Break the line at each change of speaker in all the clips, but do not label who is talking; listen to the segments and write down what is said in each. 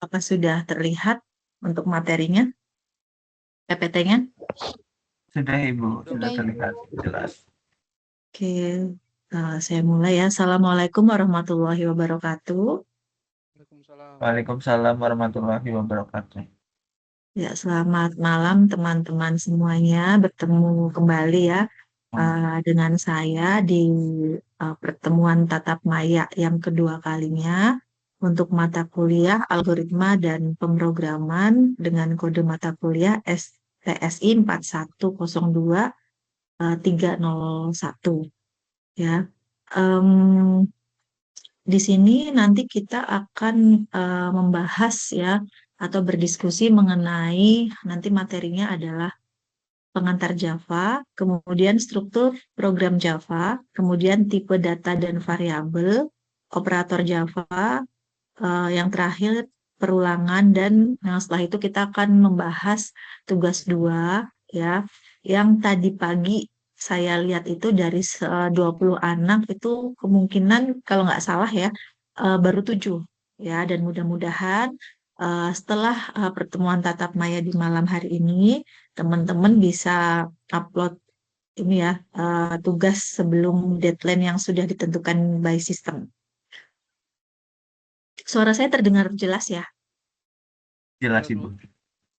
Apakah sudah terlihat untuk materinya, PPT-nya?
Sudah Ibu, sudah
Sudah, Ibu.
terlihat jelas.
Oke, saya mulai ya. Assalamualaikum warahmatullahi wabarakatuh.
Waalaikumsalam.
Waalaikumsalam warahmatullahi wabarakatuh.
Ya, selamat malam teman-teman semuanya. Bertemu kembali ya dengan saya di pertemuan tatap maya yang kedua kalinya untuk mata kuliah Algoritma dan Pemrograman dengan kode mata kuliah STSI 4102 301 ya. Em, di sini nanti kita akan membahas ya atau berdiskusi mengenai nanti materinya adalah pengantar Java, kemudian struktur program Java, kemudian tipe data dan variabel, operator Java, yang terakhir perulangan, dan setelah itu kita akan membahas tugas 2 ya, yang tadi pagi saya lihat itu dari 20 anak itu kemungkinan kalau nggak salah ya baru 7 ya, dan mudah-mudahan setelah pertemuan tatap maya di malam hari ini teman-teman bisa upload ini ya tugas sebelum deadline yang sudah ditentukan by system. Suara saya terdengar jelas ya?
Jelas
Jelas, Bu.
Ibu.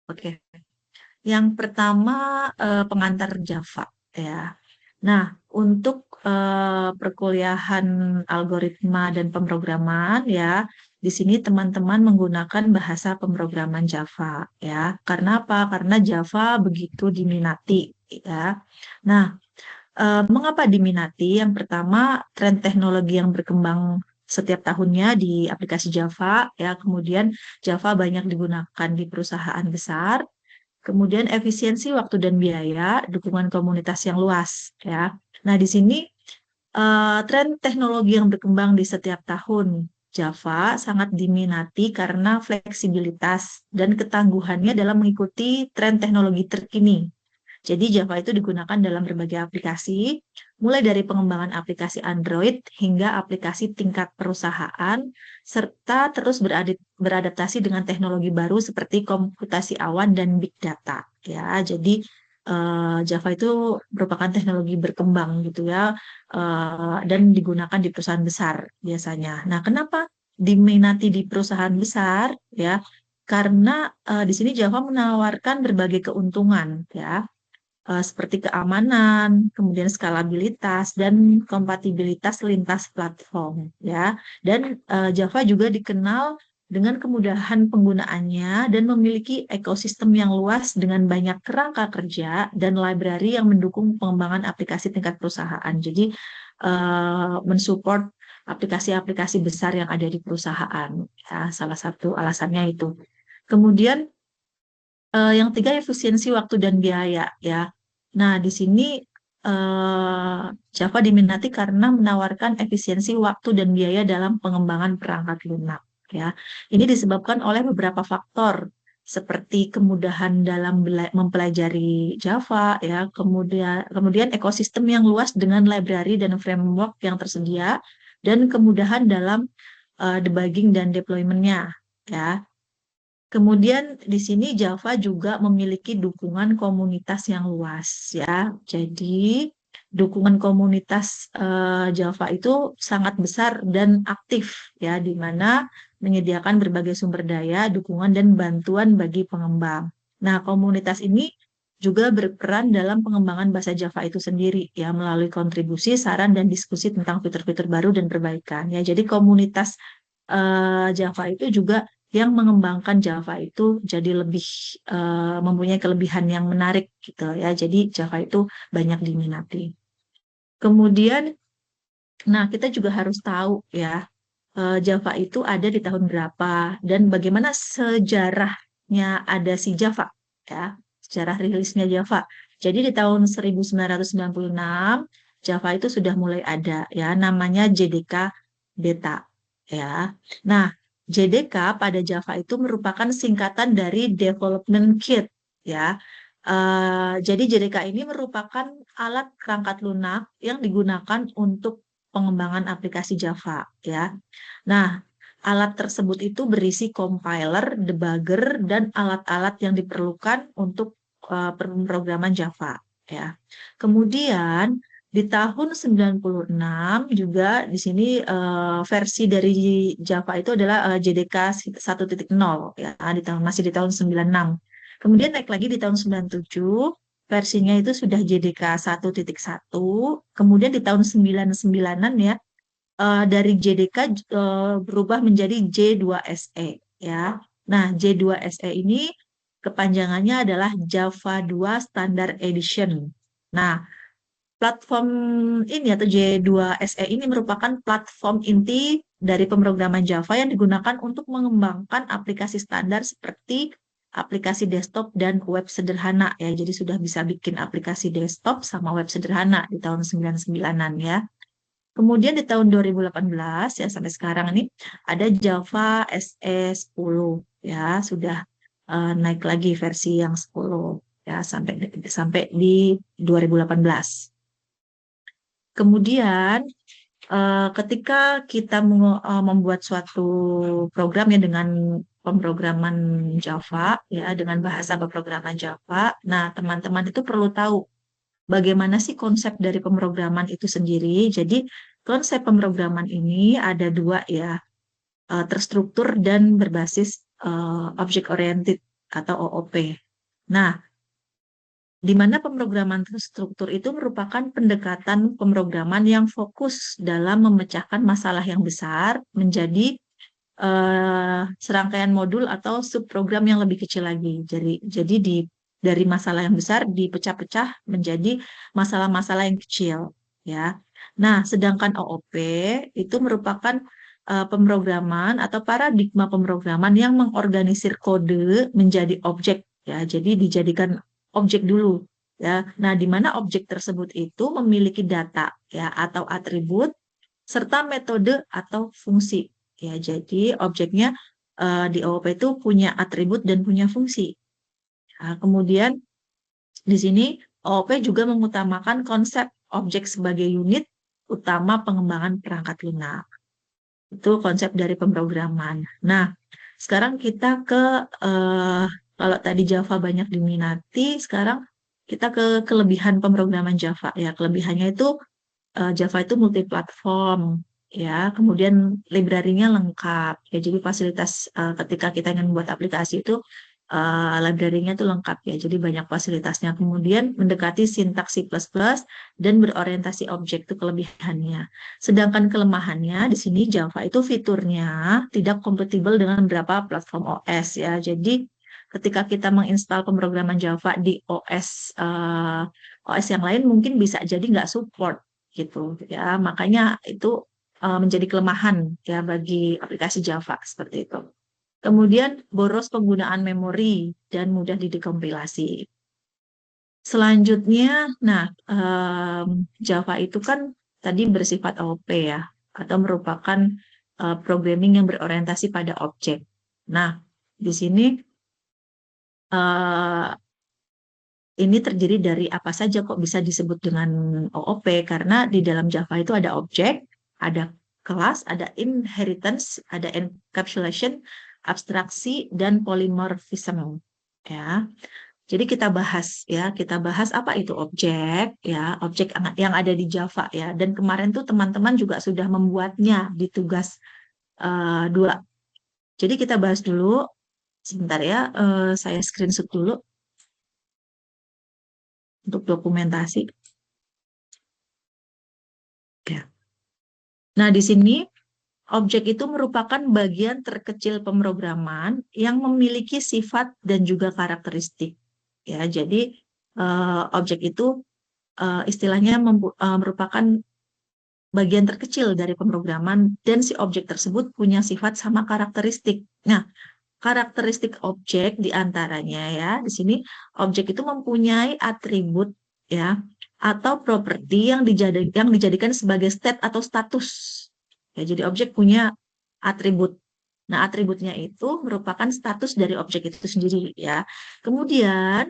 Oke. Yang pertama pengantar Java ya. Nah, untuk perkuliahan algoritma dan pemrograman ya, di sini teman-teman menggunakan bahasa pemrograman Java ya. Karena apa? Karena Java begitu diminati ya. Nah, mengapa diminati? Yang pertama, tren teknologi yang berkembang setiap tahunnya di aplikasi Java ya. Kemudian Java banyak digunakan di perusahaan besar. Kemudian efisiensi waktu dan biaya, dukungan komunitas yang luas ya. Nah, di sini tren teknologi yang berkembang di setiap tahun Java sangat diminati karena fleksibilitas dan ketangguhannya dalam mengikuti tren teknologi terkini. Jadi Java itu digunakan dalam berbagai aplikasi, mulai dari pengembangan aplikasi Android hingga aplikasi tingkat perusahaan, serta terus beradaptasi dengan teknologi baru seperti komputasi awan dan big data. Ya, jadi Java itu merupakan teknologi berkembang gitu ya, dan digunakan di perusahaan besar biasanya. Nah, kenapa diminati di perusahaan besar? Ya, karena di sini Java menawarkan berbagai keuntungan ya, seperti keamanan, kemudian skalabilitas dan kompatibilitas lintas platform ya. Dan Java juga dikenal dengan kemudahan penggunaannya dan memiliki ekosistem yang luas dengan banyak kerangka kerja dan library yang mendukung pengembangan aplikasi tingkat perusahaan. Jadi mensupport aplikasi-aplikasi besar yang ada di perusahaan ya, salah satu alasannya itu. Kemudian yang tiga, efisiensi waktu dan biaya ya. Nah, di sini eh, Java diminati karena menawarkan efisiensi waktu dan biaya dalam pengembangan perangkat lunak ya. Ini disebabkan oleh beberapa faktor seperti kemudahan dalam mempelajari Java ya, kemudian ekosistem yang luas dengan library dan framework yang tersedia, dan kemudahan dalam debugging dan deployment-nya ya. Kemudian di sini Java juga memiliki dukungan komunitas yang luas ya. Jadi dukungan komunitas Java itu sangat besar dan aktif ya, di mana menyediakan berbagai sumber daya, dukungan dan bantuan bagi pengembang. Nah, komunitas ini juga berperan dalam pengembangan bahasa Java itu sendiri ya, melalui kontribusi, saran dan diskusi tentang fitur-fitur baru dan perbaikan ya. Jadi komunitas Java itu juga yang mengembangkan Java itu jadi lebih mempunyai kelebihan yang menarik gitu ya. Jadi Java itu banyak diminati. Kemudian, nah kita juga harus tahu ya Java itu ada di tahun berapa dan bagaimana sejarahnya ada si Java ya, sejarah rilisnya Java. Jadi di tahun 1996 Java itu sudah mulai ada ya, namanya JDK Beta ya. Nah, JDK pada Java itu merupakan singkatan dari Development Kit ya. Jadi JDK ini merupakan alat perangkat lunak yang digunakan untuk pengembangan aplikasi Java ya. Nah, alat tersebut itu berisi compiler, debugger, dan alat-alat yang diperlukan untuk pemrograman Java. Ya. Kemudian di tahun 96 juga di sini versi dari Java itu adalah JDK 1.0 ya, masih di tahun 96. Kemudian naik lagi di tahun 97, versinya itu sudah JDK 1.1. Kemudian di tahun 99-an ya, dari JDK berubah menjadi J2SE ya. Nah, J2SE ini kepanjangannya adalah Java 2 Standard Edition. Nah, platform ini atau J2SE ini merupakan platform inti dari pemrograman Java yang digunakan untuk mengembangkan aplikasi standar seperti aplikasi desktop dan web sederhana ya. Jadi sudah bisa bikin aplikasi desktop sama web sederhana di tahun 99-an ya. Kemudian di tahun 2018 ya sampai sekarang ini ada Java SE 10 ya, sudah naik lagi versi yang 10 ya sampai di 2018. Kemudian ketika kita membuat suatu program ya dengan pemrograman Java ya dengan bahasa pemrograman Java, nah teman-teman itu perlu tahu bagaimana sih konsep dari pemrograman itu sendiri. Jadi konsep pemrograman ini ada dua ya, terstruktur dan berbasis object oriented atau OOP. Nah, di mana pemrograman terstruktur itu merupakan pendekatan pemrograman yang fokus dalam memecahkan masalah yang besar menjadi serangkaian modul atau subprogram yang lebih kecil lagi. Jadi dari masalah yang besar dipecah-pecah menjadi masalah-masalah yang kecil, ya. Nah, sedangkan OOP itu merupakan pemrograman atau paradigma pemrograman yang mengorganisir kode menjadi objek, ya. Jadi dijadikan objek dulu, ya. Nah, di mana objek tersebut itu memiliki data, ya, atau atribut serta metode atau fungsi. Ya, jadi objeknya di OOP itu punya atribut dan punya fungsi. Nah, kemudian di sini OOP juga mengutamakan konsep objek sebagai unit utama pengembangan perangkat lunak. Itu konsep dari pemrograman. Nah, sekarang kita ke kalau tadi Java banyak diminati, sekarang kita ke kelebihan pemrograman Java. Ya, kelebihannya itu Java itu multiplatform ya, kemudian library-nya lengkap ya. Jadi fasilitas ketika kita ingin membuat aplikasi itu library-nya itu lengkap ya. Jadi banyak fasilitasnya. Kemudian mendekati sintaks C++ dan berorientasi objek itu kelebihannya. Sedangkan kelemahannya di sini Java itu fiturnya tidak kompatibel dengan beberapa platform OS ya. Jadi ketika kita menginstal pemrograman Java di OS yang lain mungkin bisa jadi nggak support gitu ya, makanya itu menjadi kelemahan ya bagi aplikasi Java seperti itu. Kemudian boros penggunaan memori dan mudah didekompilasi. Selanjutnya, nah Java itu kan tadi bersifat OOP ya, atau merupakan programming yang berorientasi pada objek. Nah, di sini ini terdiri dari apa saja kok bisa disebut dengan OOP, karena di dalam Java itu ada objek, ada kelas, ada inheritance, ada encapsulation, abstraksi, dan polymorphism. Ya, jadi kita bahas apa itu objek, ya, objek yang ada di Java ya. Dan kemarin tuh teman-teman juga sudah membuatnya di tugas 2. Jadi kita bahas dulu, sebentar ya, saya screenshot dulu untuk dokumentasi. Ya. Nah, di sini objek itu merupakan bagian terkecil pemrograman yang memiliki sifat dan juga karakteristik. Ya, jadi objek itu istilahnya merupakan bagian terkecil dari pemrograman dan si objek tersebut punya sifat sama karakteristik. Nah, karakteristik objek diantaranya ya di sini objek itu mempunyai atribut ya atau properti yang dijadikan sebagai state atau status ya. Jadi objek punya atribut. Nah, atributnya itu merupakan status dari objek itu sendiri ya. Kemudian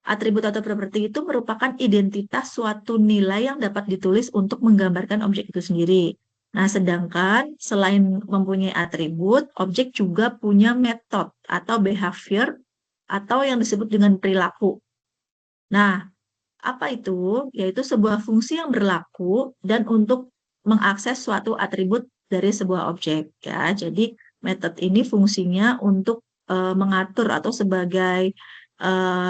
atribut atau properti itu merupakan identitas suatu nilai yang dapat ditulis untuk menggambarkan objek itu sendiri. Nah, sedangkan selain mempunyai atribut, objek juga punya metode atau behavior atau yang disebut dengan perilaku. Nah, apa itu? Yaitu sebuah fungsi yang berlaku dan untuk mengakses suatu atribut dari sebuah objek ya. Jadi metode ini fungsinya untuk mengatur atau sebagai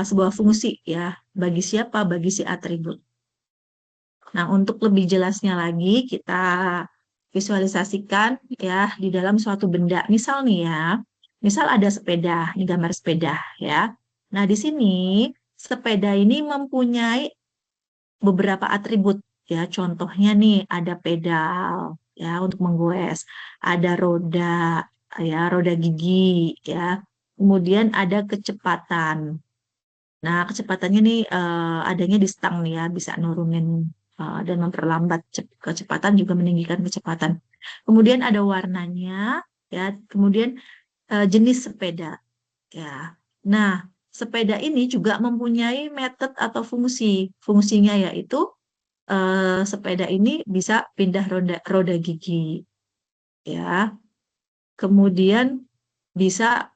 sebuah fungsi ya. Bagi siapa? Bagi si atribut. Nah, untuk lebih jelasnya lagi kita visualisasikan ya di dalam suatu benda. Misal nih ya, misal ada sepeda, ini gambar sepeda ya. Nah, di sini sepeda ini mempunyai beberapa atribut ya. Contohnya nih ada pedal ya untuk menggoes, ada roda ya, roda gigi ya. Kemudian ada kecepatan. Nah, kecepatannya nih adanya di stang nih ya, bisa nurunin dan memperlambat kecepatan juga meninggikan kecepatan. Kemudian ada warnanya ya, kemudian jenis sepeda ya. Nah, sepeda ini juga mempunyai metode atau fungsi. Fungsinya yaitu sepeda ini bisa pindah roda gigi ya. Kemudian bisa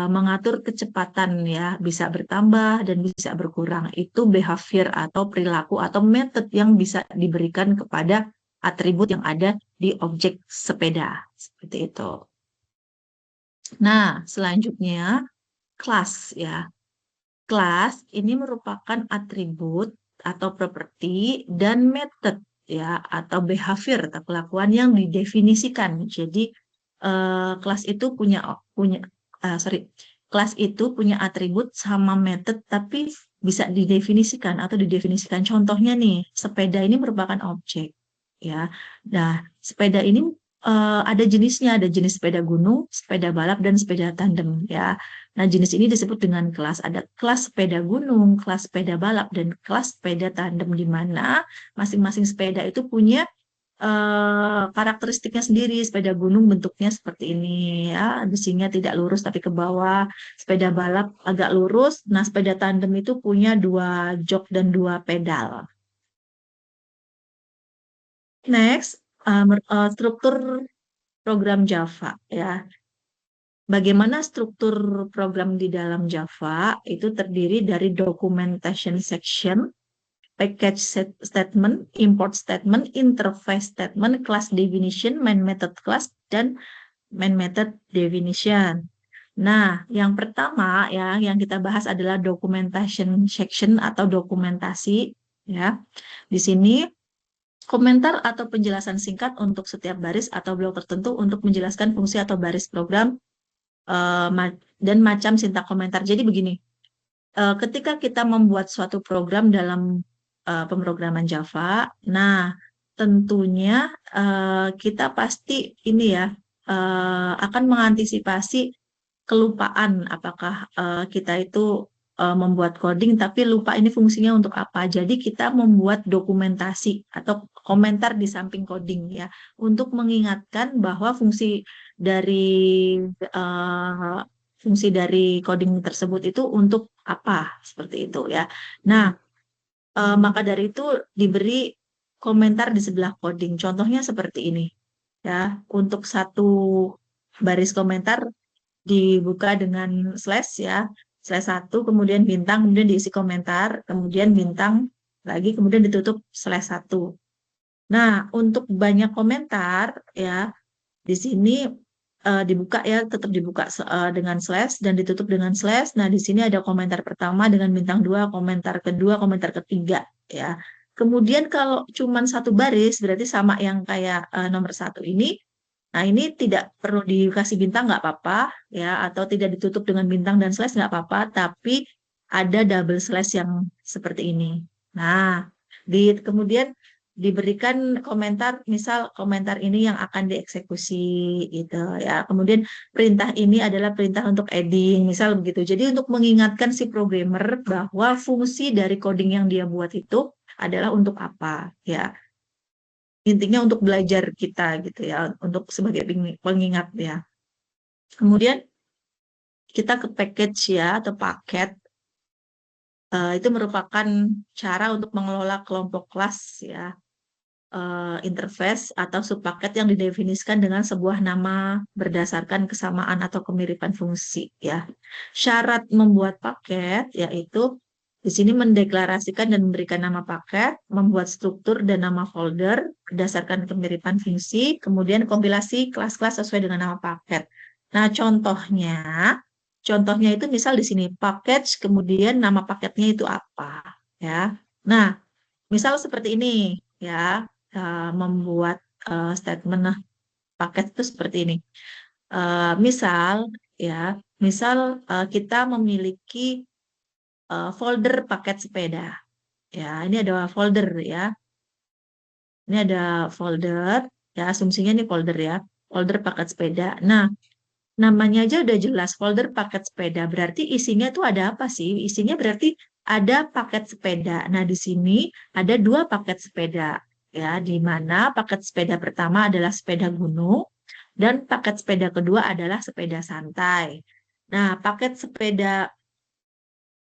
mengatur kecepatan ya, bisa bertambah dan bisa berkurang. Itu behavior atau perilaku atau metode yang bisa diberikan kepada atribut yang ada di objek sepeda. Seperti itu. Nah, selanjutnya kelas ya. Kelas ini merupakan atribut atau properti dan metode ya atau behavior atau kelakuan yang didefinisikan. Jadi kelas itu punya sorry, kelas itu punya atribut sama metode tapi bisa didefinisikan atau didefinisikan. Contohnya nih, sepeda ini merupakan objek ya. Nah, sepeda ini ada jenisnya, ada jenis sepeda gunung, sepeda balap dan sepeda tandem ya. Nah, jenis ini disebut dengan kelas. Ada kelas sepeda gunung, kelas sepeda balap, dan kelas sepeda tandem, di mana masing-masing sepeda itu punya karakteristiknya sendiri. Sepeda gunung bentuknya seperti ini ya, besinya tidak lurus tapi ke bawah. Sepeda balap agak lurus. Nah, sepeda tandem itu punya 2 jok dan 2 pedal. Next, struktur program Java ya. Bagaimana struktur program di dalam Java itu terdiri dari documentation section, package statement, import statement, interface statement, class definition, main method class, dan main method definition. Nah, yang pertama ya yang kita bahas adalah documentation section atau dokumentasi ya. Di sini komentar atau penjelasan singkat untuk setiap baris atau blok tertentu untuk menjelaskan fungsi atau baris program dan macam sintak komentar. Jadi begini, ketika kita membuat suatu program dalam pemrograman Java, nah tentunya kita pasti ini ya akan mengantisipasi kelupaan apakah kita itu membuat coding tapi lupa ini fungsinya untuk apa. Jadi kita membuat dokumentasi atau komentar di samping coding ya untuk mengingatkan bahwa dari uh, fungsi dari coding tersebut itu untuk apa seperti itu ya. Nah, maka dari itu diberi komentar di sebelah coding. Contohnya seperti ini ya. Untuk satu baris komentar dibuka dengan slash ya, slash 1, kemudian bintang, kemudian diisi komentar, kemudian bintang lagi, kemudian ditutup slash 1. Nah, untuk banyak komentar ya, di sini dibuka ya, tetap dibuka dengan slash dan ditutup dengan slash. Nah, di sini ada komentar pertama dengan bintang 2, komentar kedua, komentar ketiga ya. Kemudian kalau cuma satu baris berarti sama yang kayak nomor 1 ini. Nah, ini tidak perlu dikasih bintang nggak apa-apa ya, atau tidak ditutup dengan bintang dan slash nggak apa-apa, tapi ada double slash yang seperti ini. Nah, kemudian diberikan komentar, misal komentar ini yang akan dieksekusi gitu ya. Kemudian perintah ini adalah perintah untuk adding, misal begitu. Jadi untuk mengingatkan si programmer bahwa fungsi dari coding yang dia buat itu adalah untuk apa ya. Intinya untuk belajar kita gitu ya, untuk sebagai pengingat ya. Kemudian kita ke package ya atau paket. Itu merupakan cara untuk mengelola kelompok kelas ya. interface atau subpaket yang didefinisikan dengan sebuah nama berdasarkan kesamaan atau kemiripan fungsi ya. Syarat membuat paket yaitu di sini mendeklarasikan dan memberikan nama paket, membuat struktur dan nama folder berdasarkan kemiripan fungsi, kemudian kompilasi kelas-kelas sesuai dengan nama paket. Nah, contohnya itu misal di sini package, kemudian nama paketnya itu apa ya. Nah, misal seperti ini ya, membuat statement paket itu seperti ini. Misal kita memiliki folder paket sepeda. Ya, ini ada folder ya. Ini ada folder ya, asumsinya ini folder ya. Folder paket sepeda. Nah, namanya aja udah jelas folder paket sepeda. Berarti isinya tuh ada apa sih? Isinya berarti ada paket sepeda. Nah, di sini ada 2 paket sepeda ya, di mana paket sepeda pertama adalah sepeda gunung dan paket sepeda kedua adalah sepeda santai. Nah, paket sepeda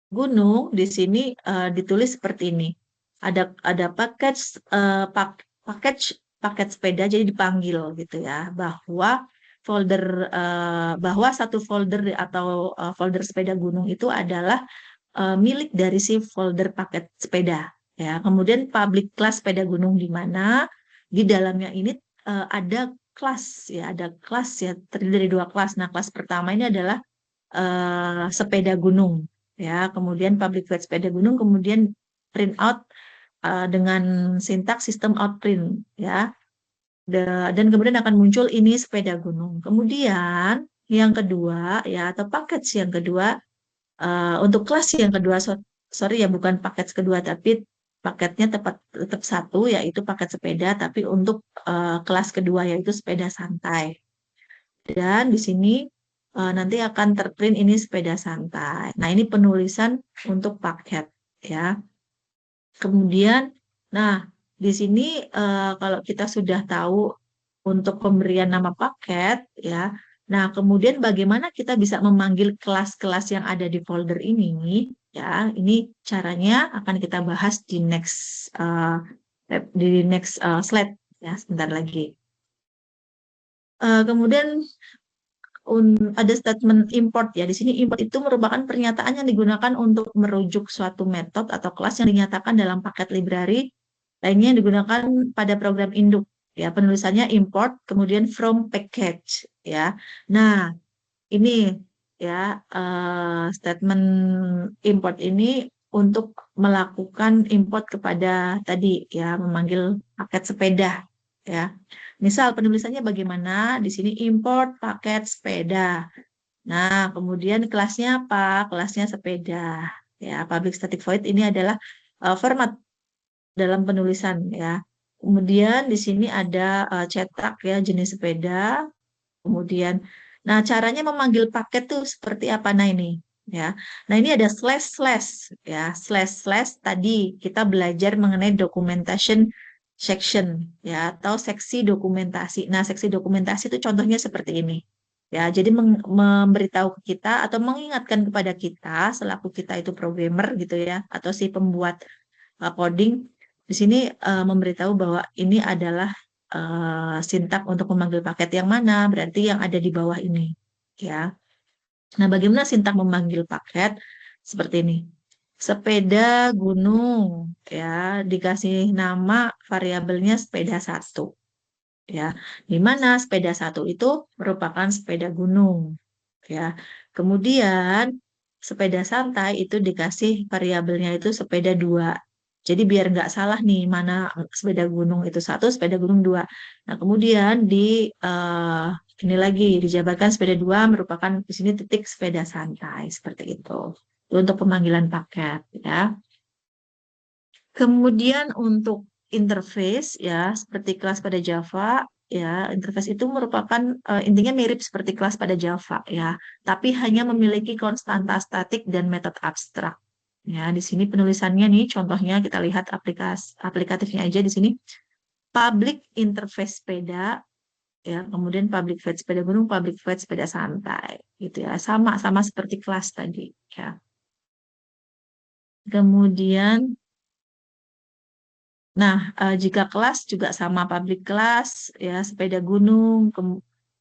gunung di sini ditulis seperti ini. Ada paket sepeda jadi dipanggil gitu ya, bahwa satu folder atau folder sepeda gunung itu adalah milik dari si folder paket sepeda ya. Kemudian public class sepeda gunung di mana di dalamnya ini ada kelas ya, ada kelas ya, terdiri dari 2 kelas. Nah, kelas pertama ini adalah sepeda gunung ya, kemudian public void sepeda gunung, kemudian print out dengan sintaks sistem out print ya. Dan kemudian akan muncul ini sepeda gunung. Kemudian yang kedua ya, atau paket yang kedua, untuk kelas yang kedua, sorry ya, bukan paket kedua tapi paketnya tetap satu, yaitu paket sepeda, tapi untuk kelas kedua yaitu sepeda santai. Dan di sini nanti akan terprint ini sepeda santai. Nah, ini penulisan untuk paket ya. Kemudian, nah di sini kalau kita sudah tahu untuk pemberian nama paket ya. Nah, kemudian bagaimana kita bisa memanggil kelas-kelas yang ada di folder ini ya. Ini caranya akan kita bahas di next slide ya, sebentar lagi. Kemudian ada statement import ya. Di sini import itu merupakan pernyataan yang digunakan untuk merujuk suatu metode atau kelas yang dinyatakan dalam paket library lainnya yang digunakan pada program induk. Ya, penulisannya import kemudian from package ya. Nah, ini ya, statement import ini untuk melakukan import kepada tadi ya, memanggil paket sepeda ya. Misal penulisannya bagaimana? Di sini import paket sepeda. Nah, kemudian kelasnya apa? Kelasnya sepeda. Ya, public static void ini adalah format dalam penulisan ya. Kemudian di sini ada cetak ya, jenis sepeda. Kemudian, nah caranya memanggil paket tuh seperti apa? Nah ini ya. Nah ini ada slash slash ya, slash slash tadi kita belajar mengenai documentation section ya, atau seksi dokumentasi. Nah seksi dokumentasi itu contohnya seperti ini ya. Jadi memberitahu ke kita atau mengingatkan kepada kita selaku kita itu programmer gitu ya, atau si pembuat coding di sini memberitahu bahwa ini adalah sintak untuk memanggil paket yang mana, berarti yang ada di bawah ini ya. Nah, bagaimana sintak memanggil paket? Seperti ini. Sepeda gunung ya, dikasih nama variabelnya sepeda 1 ya. Di mana sepeda 1 itu merupakan sepeda gunung ya. Kemudian sepeda santai itu dikasih variabelnya itu sepeda 2. Jadi biar nggak salah nih, mana sepeda gunung itu 1, sepeda gunung 2. Nah, kemudian ini lagi dijabarkan sepeda 2 merupakan di sini titik sepeda santai seperti itu. Itu untuk pemanggilan paket ya. Kemudian untuk interface ya, seperti kelas pada Java ya, interface itu merupakan intinya mirip seperti kelas pada Java ya, tapi hanya memiliki konstanta statik dan metode abstrak. Ya, di sini penulisannya nih, contohnya kita lihat aplikatifnya aja di sini. Public interface sepeda, ya, kemudian public void sepeda gunung, public void sepeda santai, gitu ya. Sama seperti kelas tadi, ya. Kemudian Nah, jika kelas juga sama public kelas, ya sepeda gunung,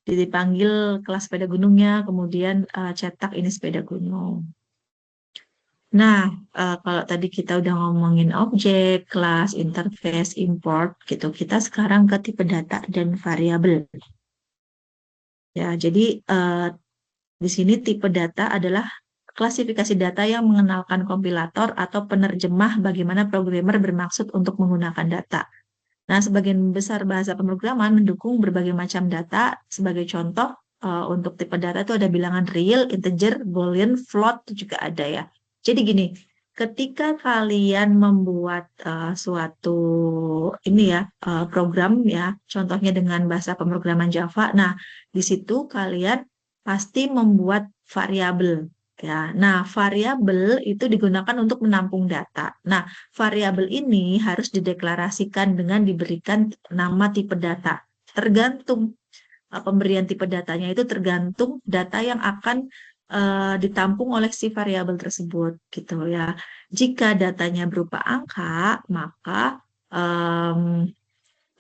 dipanggil kelas sepeda gunungnya, kemudian cetak ini sepeda gunung. Nah, kalau tadi kita udah ngomongin objek, kelas, interface, import, gitu, kita sekarang ke tipe data dan variabel. Ya, jadi di sini tipe data adalah klasifikasi data yang mengenalkan kompilator atau penerjemah bagaimana programmer bermaksud untuk menggunakan data. Nah, sebagian besar bahasa pemrograman mendukung berbagai macam data. Sebagai contoh, untuk tipe data itu ada bilangan real, integer, boolean, float itu juga ada ya. Jadi gini, ketika kalian membuat suatu ini ya program ya, contohnya dengan bahasa pemrograman Java. Nah, di situ kalian pasti membuat variabel ya. Nah, variabel itu digunakan untuk menampung data. Nah, variabel ini harus dideklarasikan dengan diberikan nama tipe data. Tergantung pemberian tipe datanya itu tergantung data yang akan ditampung oleh si variabel tersebut gitu ya. Jika datanya berupa angka, maka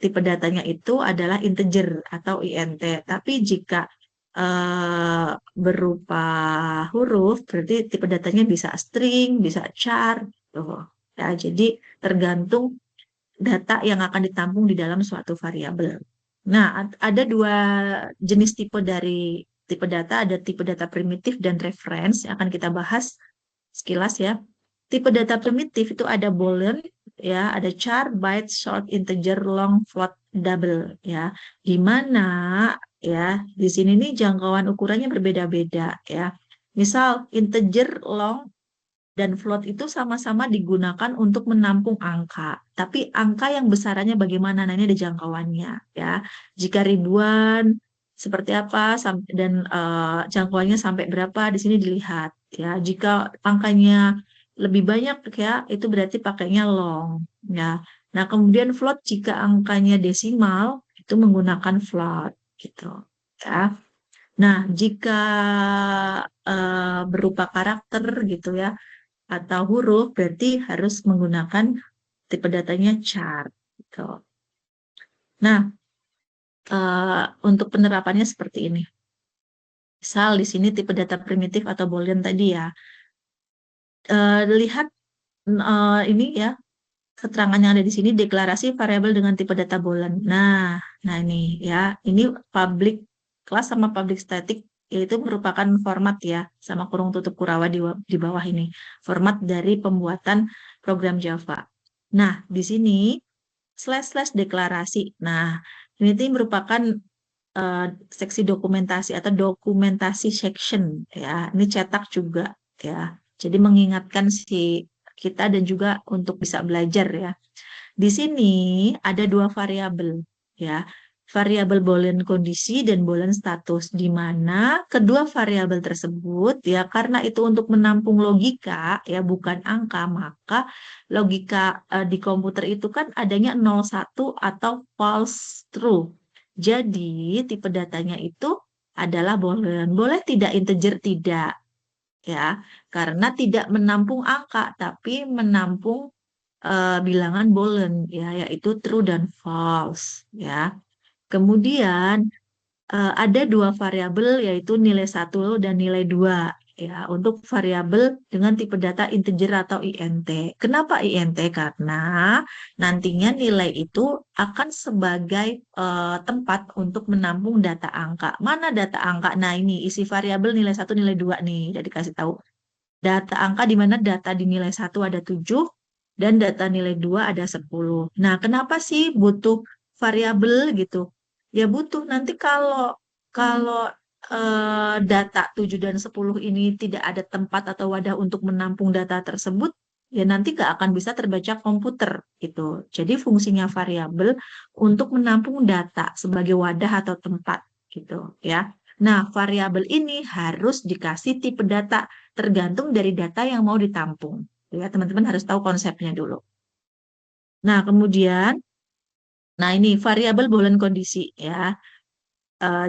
tipe datanya itu adalah integer atau int. Tapi jika berupa huruf, berarti tipe datanya bisa string, bisa char, gitu. Ya, jadi tergantung data yang akan ditampung di dalam suatu variabel. Nah, ada dua jenis tipe dari tipe data, ada tipe data primitif dan reference yang akan kita bahas sekilas ya. Tipe data primitif itu ada boolean, ya, ada char, byte, short, integer, long, float, double, ya. Di mana ya di sini nih jangkauan ukurannya berbeda-beda ya. Misal integer, long, dan float itu sama-sama digunakan untuk menampung angka. Tapi angka yang besarannya bagaimana? Nah, ini ada jangkauannya ya. Jika ribuan seperti apa dan jangkauannya sampai berapa di sini dilihat ya. Jika angkanya lebih banyak ya, itu berarti pakainya long ya. Nah, kemudian float jika angkanya desimal itu menggunakan float gitu ya. Nah, jika berupa karakter gitu ya atau huruf berarti harus menggunakan tipe datanya char gitu. Nah, untuk penerapannya seperti ini. Misal di sini tipe data primitif atau boolean tadi ya. Lihat ini ya keterangan yang ada di sini deklarasi variabel dengan tipe data boolean. Nah ini ya, ini public class sama public static yaitu merupakan format ya sama kurung tutup kurawa di bawah ini. Format dari pembuatan program Java. Nah, di sini slash deklarasi. Nah, ini merupakan seksi dokumentasi atau dokumentasi section ya. Ini cetak juga ya. Jadi mengingatkan si kita dan juga untuk bisa belajar ya. Di sini ada dua variabel ya. Variabel boolean kondisi dan boolean status di mana kedua variabel tersebut ya karena itu untuk menampung logika ya bukan angka maka logika di komputer itu kan adanya 01 atau false true. Jadi tipe datanya itu adalah boolean. Boleh tidak integer? Tidak ya karena tidak menampung angka tapi menampung bilangan boolean ya yaitu true dan false ya. Kemudian ada dua variabel yaitu nilai 1 dan nilai 2 ya untuk variabel dengan tipe data integer atau int. Kenapa int? Karena nantinya nilai itu akan sebagai tempat untuk menampung data angka. Mana data angka? Nah, ini isi variabel nilai 1 nilai 2 nih, udah dikasih tahu. Data angka di mana data di nilai 1 ada 7 dan data nilai 2 ada 10. Nah, kenapa sih butuh variabel gitu? Ya butuh nanti kalau data 7 dan 10 ini tidak ada tempat atau wadah untuk menampung data tersebut, ya nanti nggak akan bisa terbaca komputer gitu. Jadi fungsinya variabel untuk menampung data sebagai wadah atau tempat gitu ya. Nah, variabel ini harus dikasih tipe data tergantung dari data yang mau ditampung. Ya, teman-teman harus tahu konsepnya dulu. Nah, kemudian, nah ini variabel boolean kondisi ya.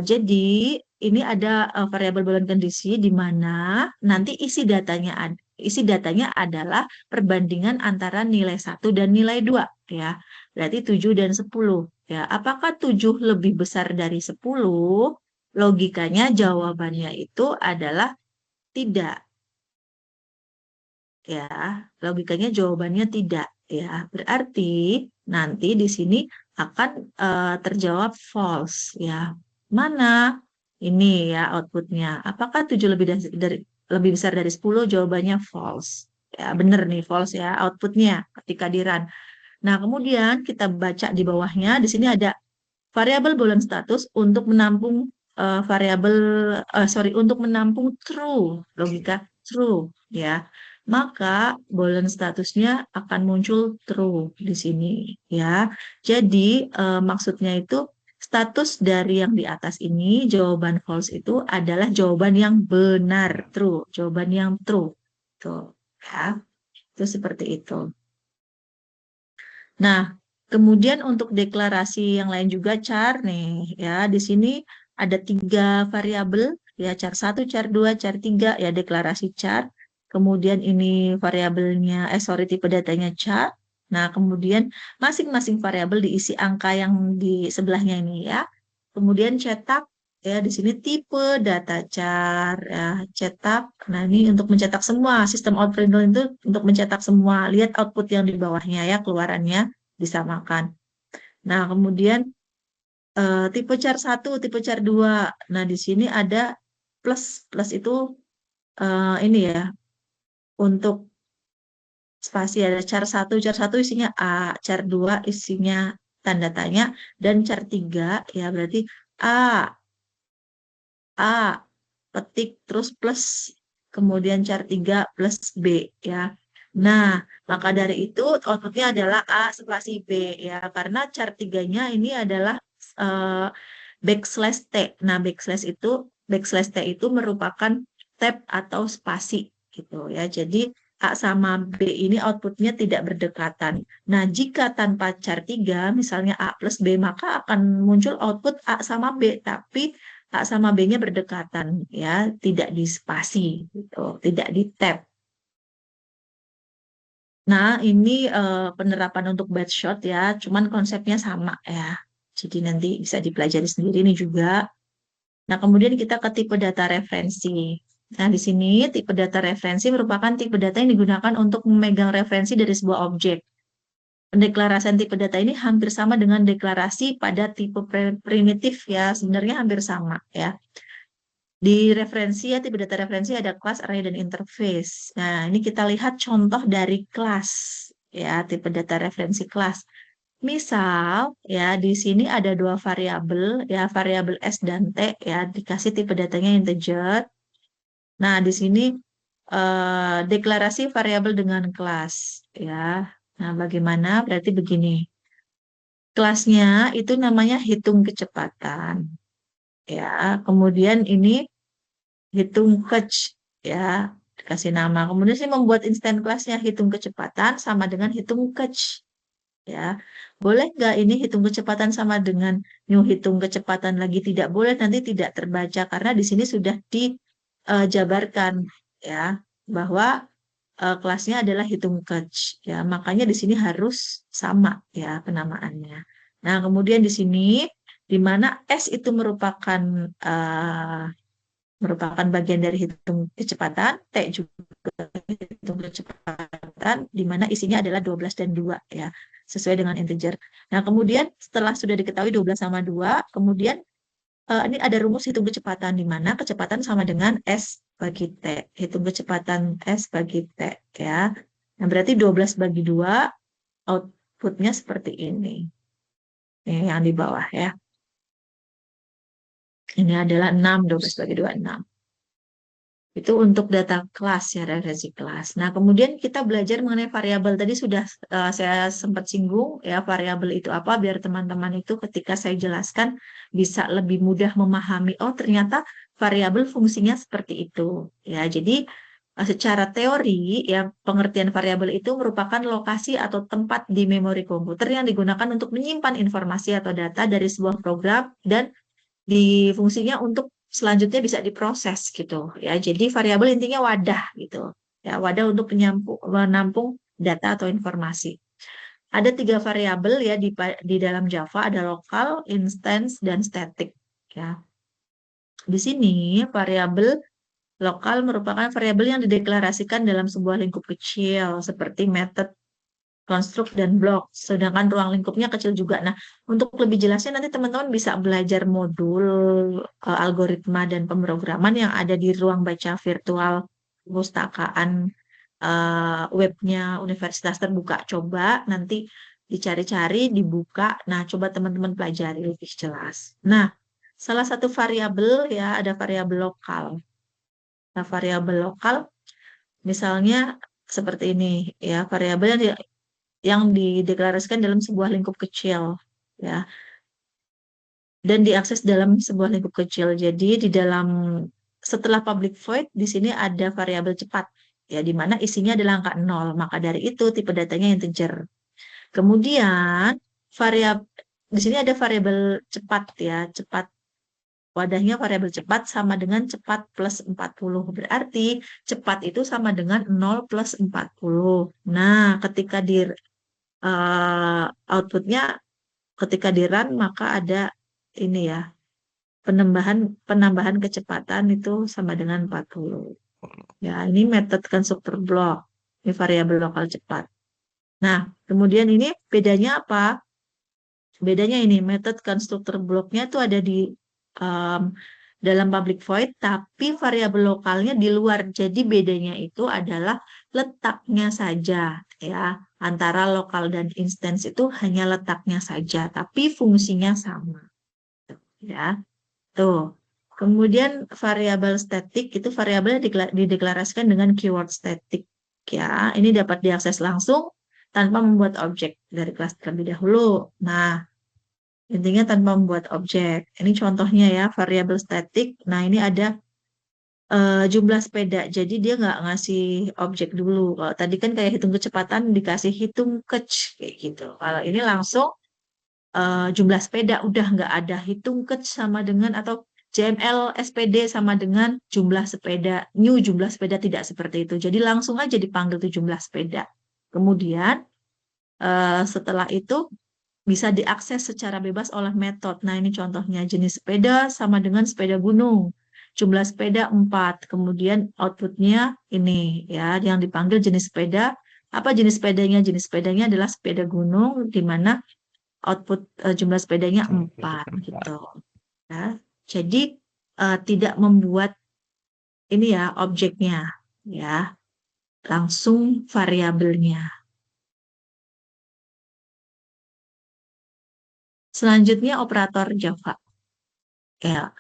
Jadi ini ada variabel boolean kondisi di mana nanti isi datanya ada. isi datanya adalah perbandingan antara nilai 1 dan nilai 2 ya. Berarti 7 dan 10 ya. Apakah 7 lebih besar dari 10? Logikanya jawabannya itu adalah tidak ya. Logikanya jawabannya tidak ya. Berarti nanti di sini akan terjawab false ya. Mana? Ini ya outputnya. Apakah 7 lebih besar dari 10? Jawabannya false. Ya, benar nih false ya outputnya ketika di run. Nah, kemudian kita baca di bawahnya, di sini ada variabel boolean status untuk menampung untuk menampung true, logika true ya. Maka boolean statusnya akan muncul true di sini ya. Jadi maksudnya itu status dari yang di atas ini, jawaban false itu adalah jawaban yang benar, true, jawaban yang true. Tuh ya. Itu seperti itu. Nah, kemudian untuk deklarasi yang lain juga char nih ya. Di sini ada 3 variabel ya, char 1, char 2, char 3 ya, deklarasi char. Kemudian ini variabelnya tipe datanya char. Nah, kemudian masing-masing variabel diisi angka yang di sebelahnya ini ya. Kemudian cetak ya, di sini tipe data char ya, cetak. Nah, ini untuk mencetak semua sistem out-printl itu untuk mencetak semua. Lihat output yang di bawahnya ya, keluarannya disamakan. Nah, kemudian tipe char 1, tipe char 2. Nah, di sini ada plus. Plus itu ini ya, untuk spasi ada char 1 isinya A, char 2 isinya tanda tanya, dan char 3 ya berarti A, petik, terus plus, kemudian char 3 plus B ya. Nah, maka dari itu outputnya adalah A spasi B ya, karena char 3-nya ini adalah backslash T. Nah, backslash T itu merupakan tab atau spasi gitu ya. Jadi A sama B ini outputnya tidak berdekatan. Nah, jika tanpa char 3, misalnya A plus B, maka akan muncul output A sama B, tapi A sama B-nya berdekatan ya, tidak di spasi gitu, tidak di tab. Nah, ini penerapan untuk batch shot ya, cuman konsepnya sama ya. Jadi nanti bisa dipelajari sendiri nih juga. Nah, kemudian kita ke tipe data referensi. Nah, di sini tipe data referensi merupakan tipe data yang digunakan untuk memegang referensi dari sebuah objek. Pendeklarasian tipe data ini hampir sama dengan deklarasi pada tipe primitif ya, sebenarnya hampir sama ya. Di referensi ya, tipe data referensi ada kelas, array, dan interface. Nah, ini kita lihat contoh dari kelas ya, tipe data referensi kelas. Misal ya, di sini ada 2 variabel ya, variabel S dan T ya, dikasih tipe datanya integer. Nah, di sini deklarasi variabel dengan kelas ya. Nah, bagaimana? Berarti begini. Kelasnya itu namanya hitung kecepatan ya. Kemudian ini hitung catch ya, dikasih nama. Kemudian sih membuat instant kelasnya hitung kecepatan sama dengan hitung catch ya. Boleh nggak ini hitung kecepatan sama dengan new hitung kecepatan lagi? Tidak boleh, nanti tidak terbaca karena di sini sudah dijabarkan ya bahwa kelasnya adalah hitung catch ya. Makanya di sini harus sama ya penamaannya. Nah, kemudian di sini di mana S itu merupakan bagian dari hitung kecepatan, T juga hitung kecepatan, di mana isinya adalah 12 dan 2 ya, sesuai dengan integer. Nah, kemudian setelah sudah diketahui 12 sama 2, kemudian ini ada rumus hitung kecepatan, di mana kecepatan sama dengan S bagi T. Hitung kecepatan S bagi T ya. Nah, berarti 12 bagi 2, outputnya seperti ini. Ini yang di bawah ya. Ini adalah 6, 12 bagi 2, 6. Itu untuk data kelas ya, referensi kelas. Nah, kemudian kita belajar mengenai variabel. Tadi sudah saya sempat singgung ya, variabel itu apa, biar teman-teman itu ketika saya jelaskan bisa lebih mudah memahami, oh ternyata variabel fungsinya seperti itu. Ya, jadi secara teori ya, pengertian variabel itu merupakan lokasi atau tempat di memori komputer yang digunakan untuk menyimpan informasi atau data dari sebuah program dan fungsinya untuk selanjutnya bisa diproses gitu ya. Jadi variabel intinya wadah gitu Ya, wadah untuk menampung data atau informasi. Ada 3 variabel ya di dalam Java, ada lokal, instance, dan static. Ya. Di sini variabel lokal merupakan variabel yang dideklarasikan dalam sebuah lingkup kecil seperti method, konstruk, dan blok. Sedangkan ruang lingkupnya kecil juga. Nah, untuk lebih jelasnya nanti teman-teman bisa belajar modul algoritma dan pemrograman yang ada di ruang baca virtual perpustakaan webnya Universitas Terbuka. Coba nanti dicari-cari, dibuka. Nah, coba teman-teman pelajari lebih jelas. Nah, salah satu variabel ya ada variabel lokal. Nah, variabel lokal misalnya seperti ini ya, variabel yang dideklarasikan dalam sebuah lingkup kecil ya dan diakses dalam sebuah lingkup kecil. Jadi di dalam setelah public void di sini ada variabel cepat ya di mana isinya adalah angka 0. Maka dari itu tipe datanya integer. Kemudian variabel di sini ada variabel cepat ya, cepat. Wadahnya variabel cepat sama dengan cepat plus 40. Berarti cepat itu sama dengan 0 plus 40. Nah, ketika di outputnya ketika di run maka ada ini ya, penambahan kecepatan itu sama dengan 40. Ya, ini metode konstruktor blok. Ini variabel lokal cepat. Nah, kemudian ini bedanya apa? Bedanya ini metode konstruktor bloknya itu ada di dalam public void, tapi variabel lokalnya di luar. Jadi bedanya itu adalah letaknya saja ya. Antara lokal dan instance itu hanya letaknya saja, tapi fungsinya sama ya. Tuh. Kemudian variabel static itu variabel dideklarasikan dengan keyword static ya. Ini dapat diakses langsung tanpa membuat objek dari kelas terlebih dahulu. Nah, intinya tanpa membuat objek. Ini contohnya ya, variabel static. Nah, ini ada jumlah sepeda. Jadi dia nggak ngasih objek dulu. Kalau tadi kan kayak hitung kecepatan dikasih hitung kec kayak gitu. Kalau ini langsung jumlah sepeda udah nggak ada hitung kec sama dengan atau JML SPD sama dengan jumlah sepeda. New jumlah sepeda tidak seperti itu. Jadi langsung aja dipanggil tuh jumlah sepeda. Kemudian setelah itu bisa diakses secara bebas oleh metode. Nah, ini contohnya jenis sepeda sama dengan sepeda gunung. Jumlah sepeda 4. Kemudian outputnya ini ya, yang dipanggil jenis sepeda. Apa jenis sepedanya? Jenis sepedanya adalah sepeda gunung, di mana output jumlah sepedanya 4 gitu. Ya. Jadi tidak membuat ini ya objeknya ya, langsung variabelnya. Selanjutnya operator Java. Ya,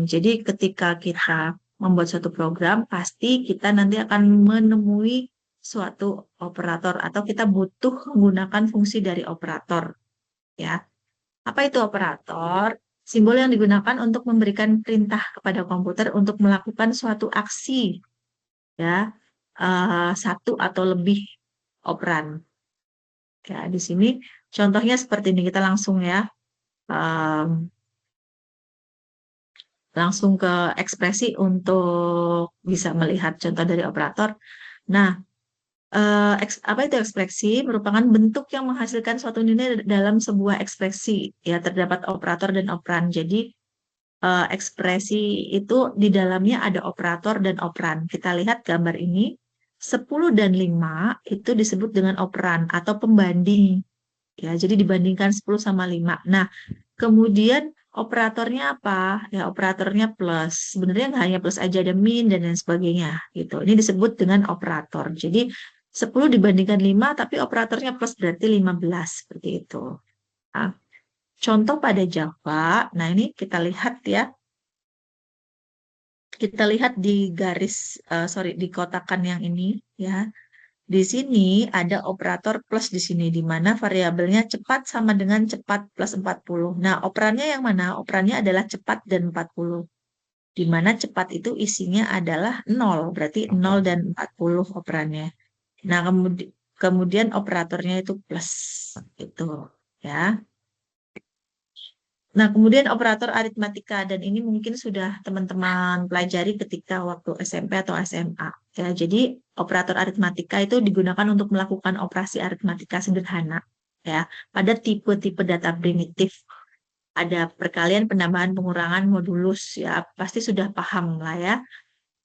jadi ketika kita membuat suatu program, pasti kita nanti akan menemui suatu operator atau kita butuh menggunakan fungsi dari operator. Ya, apa itu operator? Simbol yang digunakan untuk memberikan perintah kepada komputer untuk melakukan suatu aksi, ya, satu atau lebih operan. Ya, di sini contohnya seperti ini kita langsung ya. Langsung ke ekspresi untuk bisa melihat contoh dari operator. Nah, apa itu ekspresi? Merupakan bentuk yang menghasilkan suatu nilai dalam sebuah ekspresi. Ya, terdapat operator dan operan. Jadi, ekspresi itu di dalamnya ada operator dan operan. Kita lihat gambar ini. 10 dan 5 itu disebut dengan operan atau pembanding. Ya, jadi dibandingkan 10 sama 5. Nah, kemudian operatornya apa? Ya, operatornya plus. Sebenarnya nggak hanya plus aja, ada min dan lain sebagainya. Gitu. Ini disebut dengan operator. Jadi 10 dibandingkan 5, tapi operatornya plus berarti 15. Seperti itu. Nah, contoh pada Java. Nah, ini kita lihat ya. Kita lihat di garis, di kotakan yang ini ya. Di sini ada operator plus di sini, di mana variabelnya cepat sama dengan cepat plus 40. Nah, operannya yang mana? Operannya adalah cepat dan 40. Di mana cepat itu isinya adalah 0, berarti 0 dan 40 operannya. Nah, kemudian operatornya itu plus. Itu ya. Nah, kemudian operator aritmatika, dan ini mungkin sudah teman-teman pelajari ketika waktu SMP atau SMA. Ya, jadi operator aritmatika itu digunakan untuk melakukan operasi aritmatika sederhana, ya, pada tipe-tipe data primitif. Ada perkalian, penambahan, pengurangan, modulus, ya, pasti sudah paham lah ya.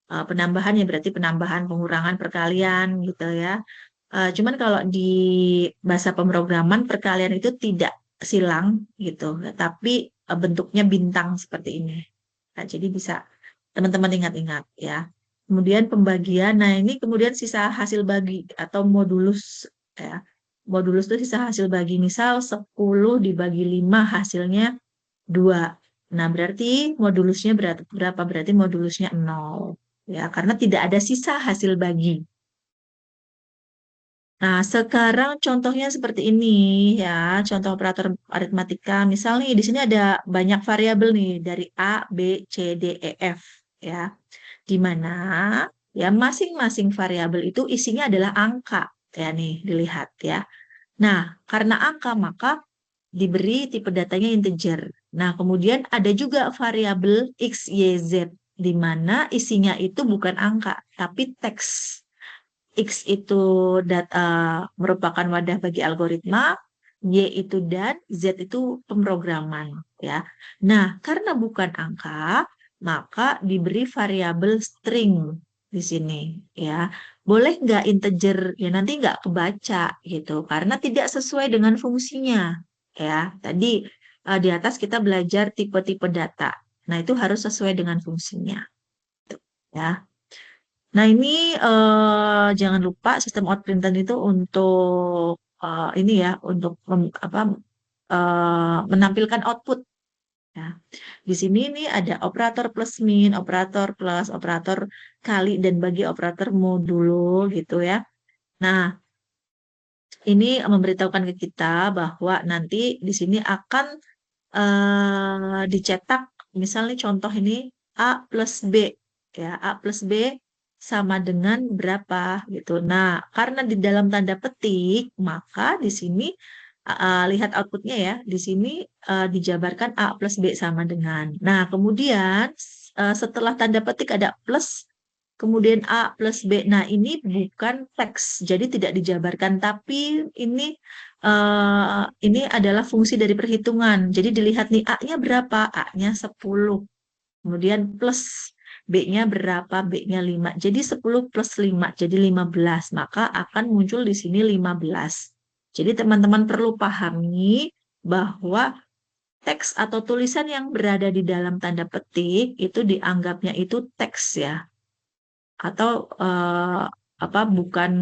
Penambahan ya berarti penambahan, pengurangan, perkalian gitu ya. Cuman kalau di bahasa pemrograman perkalian itu tidak silang gitu, tapi bentuknya bintang seperti ini. Nah, jadi bisa teman-teman ingat-ingat ya. Kemudian pembagian, nah ini kemudian sisa hasil bagi atau modulus ya. Modulus itu sisa hasil bagi, misal 10 dibagi 5 hasilnya 2. Nah, berarti modulusnya berapa? Berarti modulusnya 0. Ya, karena tidak ada sisa hasil bagi. Nah, sekarang contohnya seperti ini ya, contoh operator aritmatika. Misal nih di sini ada banyak variabel nih dari A, B, C, D, E, F ya. Di mana ya masing-masing variabel itu isinya adalah angka ya nih dilihat ya. Nah, karena angka maka diberi tipe datanya integer. Nah, kemudian ada juga variabel X, Y, Z di mana isinya itu bukan angka tapi teks. X itu data merupakan wadah bagi algoritma, Y itu dan Z itu pemrograman ya. Nah, karena bukan angka, maka diberi variabel string di sini ya. Boleh nggak integer? Ya nanti nggak kebaca gitu karena tidak sesuai dengan fungsinya ya. Tadi di atas kita belajar tipe-tipe data. Nah, itu harus sesuai dengan fungsinya ya. Nah, ini jangan lupa sistem outprint itu untuk ini ya, untuk menampilkan output. Ya. Di sini ini ada operator plus min, operator plus, operator kali dan bagi, operator modulo gitu ya. Nah, ini memberitahukan ke kita bahwa nanti di sini akan dicetak, misalnya contoh ini A plus B, ya A plus B sama dengan berapa gitu. Nah, karena di dalam tanda petik, maka di sini lihat outputnya ya, di sini dijabarkan A plus B sama dengan. Nah, kemudian setelah tanda petik ada plus, kemudian A plus B. Nah, ini bukan teks, jadi tidak dijabarkan, tapi ini adalah fungsi dari perhitungan. Jadi dilihat nih A-nya berapa? A-nya 10. Kemudian plus B-nya berapa? B-nya 5. Jadi 10 plus 5 jadi 15. Maka akan muncul di sini 15. Jadi teman-teman perlu pahami bahwa teks atau tulisan yang berada di dalam tanda petik itu dianggapnya itu teks ya, atau apa bukan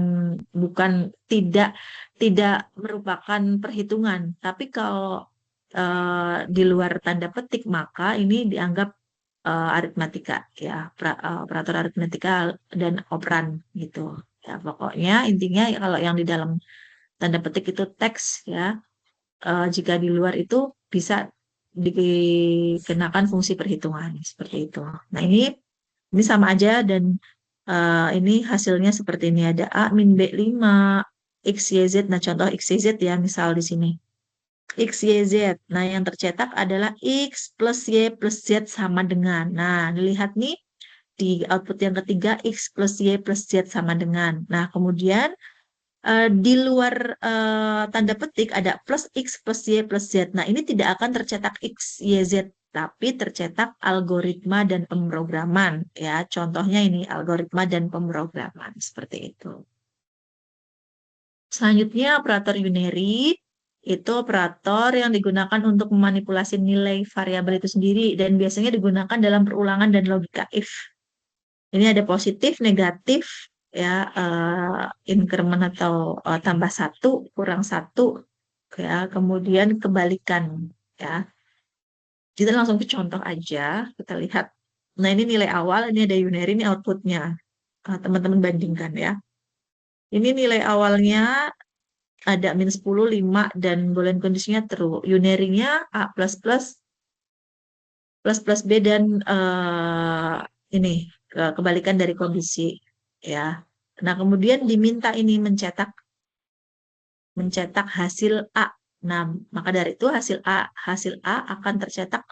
bukan tidak tidak merupakan perhitungan. Tapi kalau di luar tanda petik maka ini dianggap aritmatika ya, operator aritmatika dan operan gitu. Ya, pokoknya intinya kalau yang di dalam tanda petik itu teks ya, jika di luar itu bisa dikenakan fungsi perhitungan seperti itu. Nah, ini sama aja, dan ini hasilnya seperti ini, ada A min B5, X, Y, Z. Nah, contoh X, Y, Z ya, misal di sini. X, Y, Z. Nah, yang tercetak adalah X plus Y plus Z sama dengan. Nah, dilihat nih di output yang ketiga, X plus Y plus Z sama dengan. Nah, kemudian di luar tanda petik ada plus X plus Y plus Z. Nah, ini tidak akan tercetak X, Y, Z, tapi tercetak algoritma dan pemrograman. Ya, contohnya ini algoritma dan pemrograman seperti itu. Selanjutnya operator unary itu operator yang digunakan untuk memanipulasi nilai variabel itu sendiri dan biasanya digunakan dalam perulangan dan logika if. Ini ada positif, negatif, ya, increment atau tambah 1, kurang 1, ya, kemudian kebalikan, ya. Kita langsung ke contoh aja, kita lihat. Nah, ini nilai awal, ini ada unary, ini outputnya. Teman-teman bandingkan ya. Ini nilai awalnya ada min 10, 5, dan boolean kondisinya true. Unary-nya A++, plus plus B, dan ini kebalikan dari kondisi ya. Nah, kemudian diminta ini mencetak hasil A. Nah, maka dari itu hasil A akan tercetak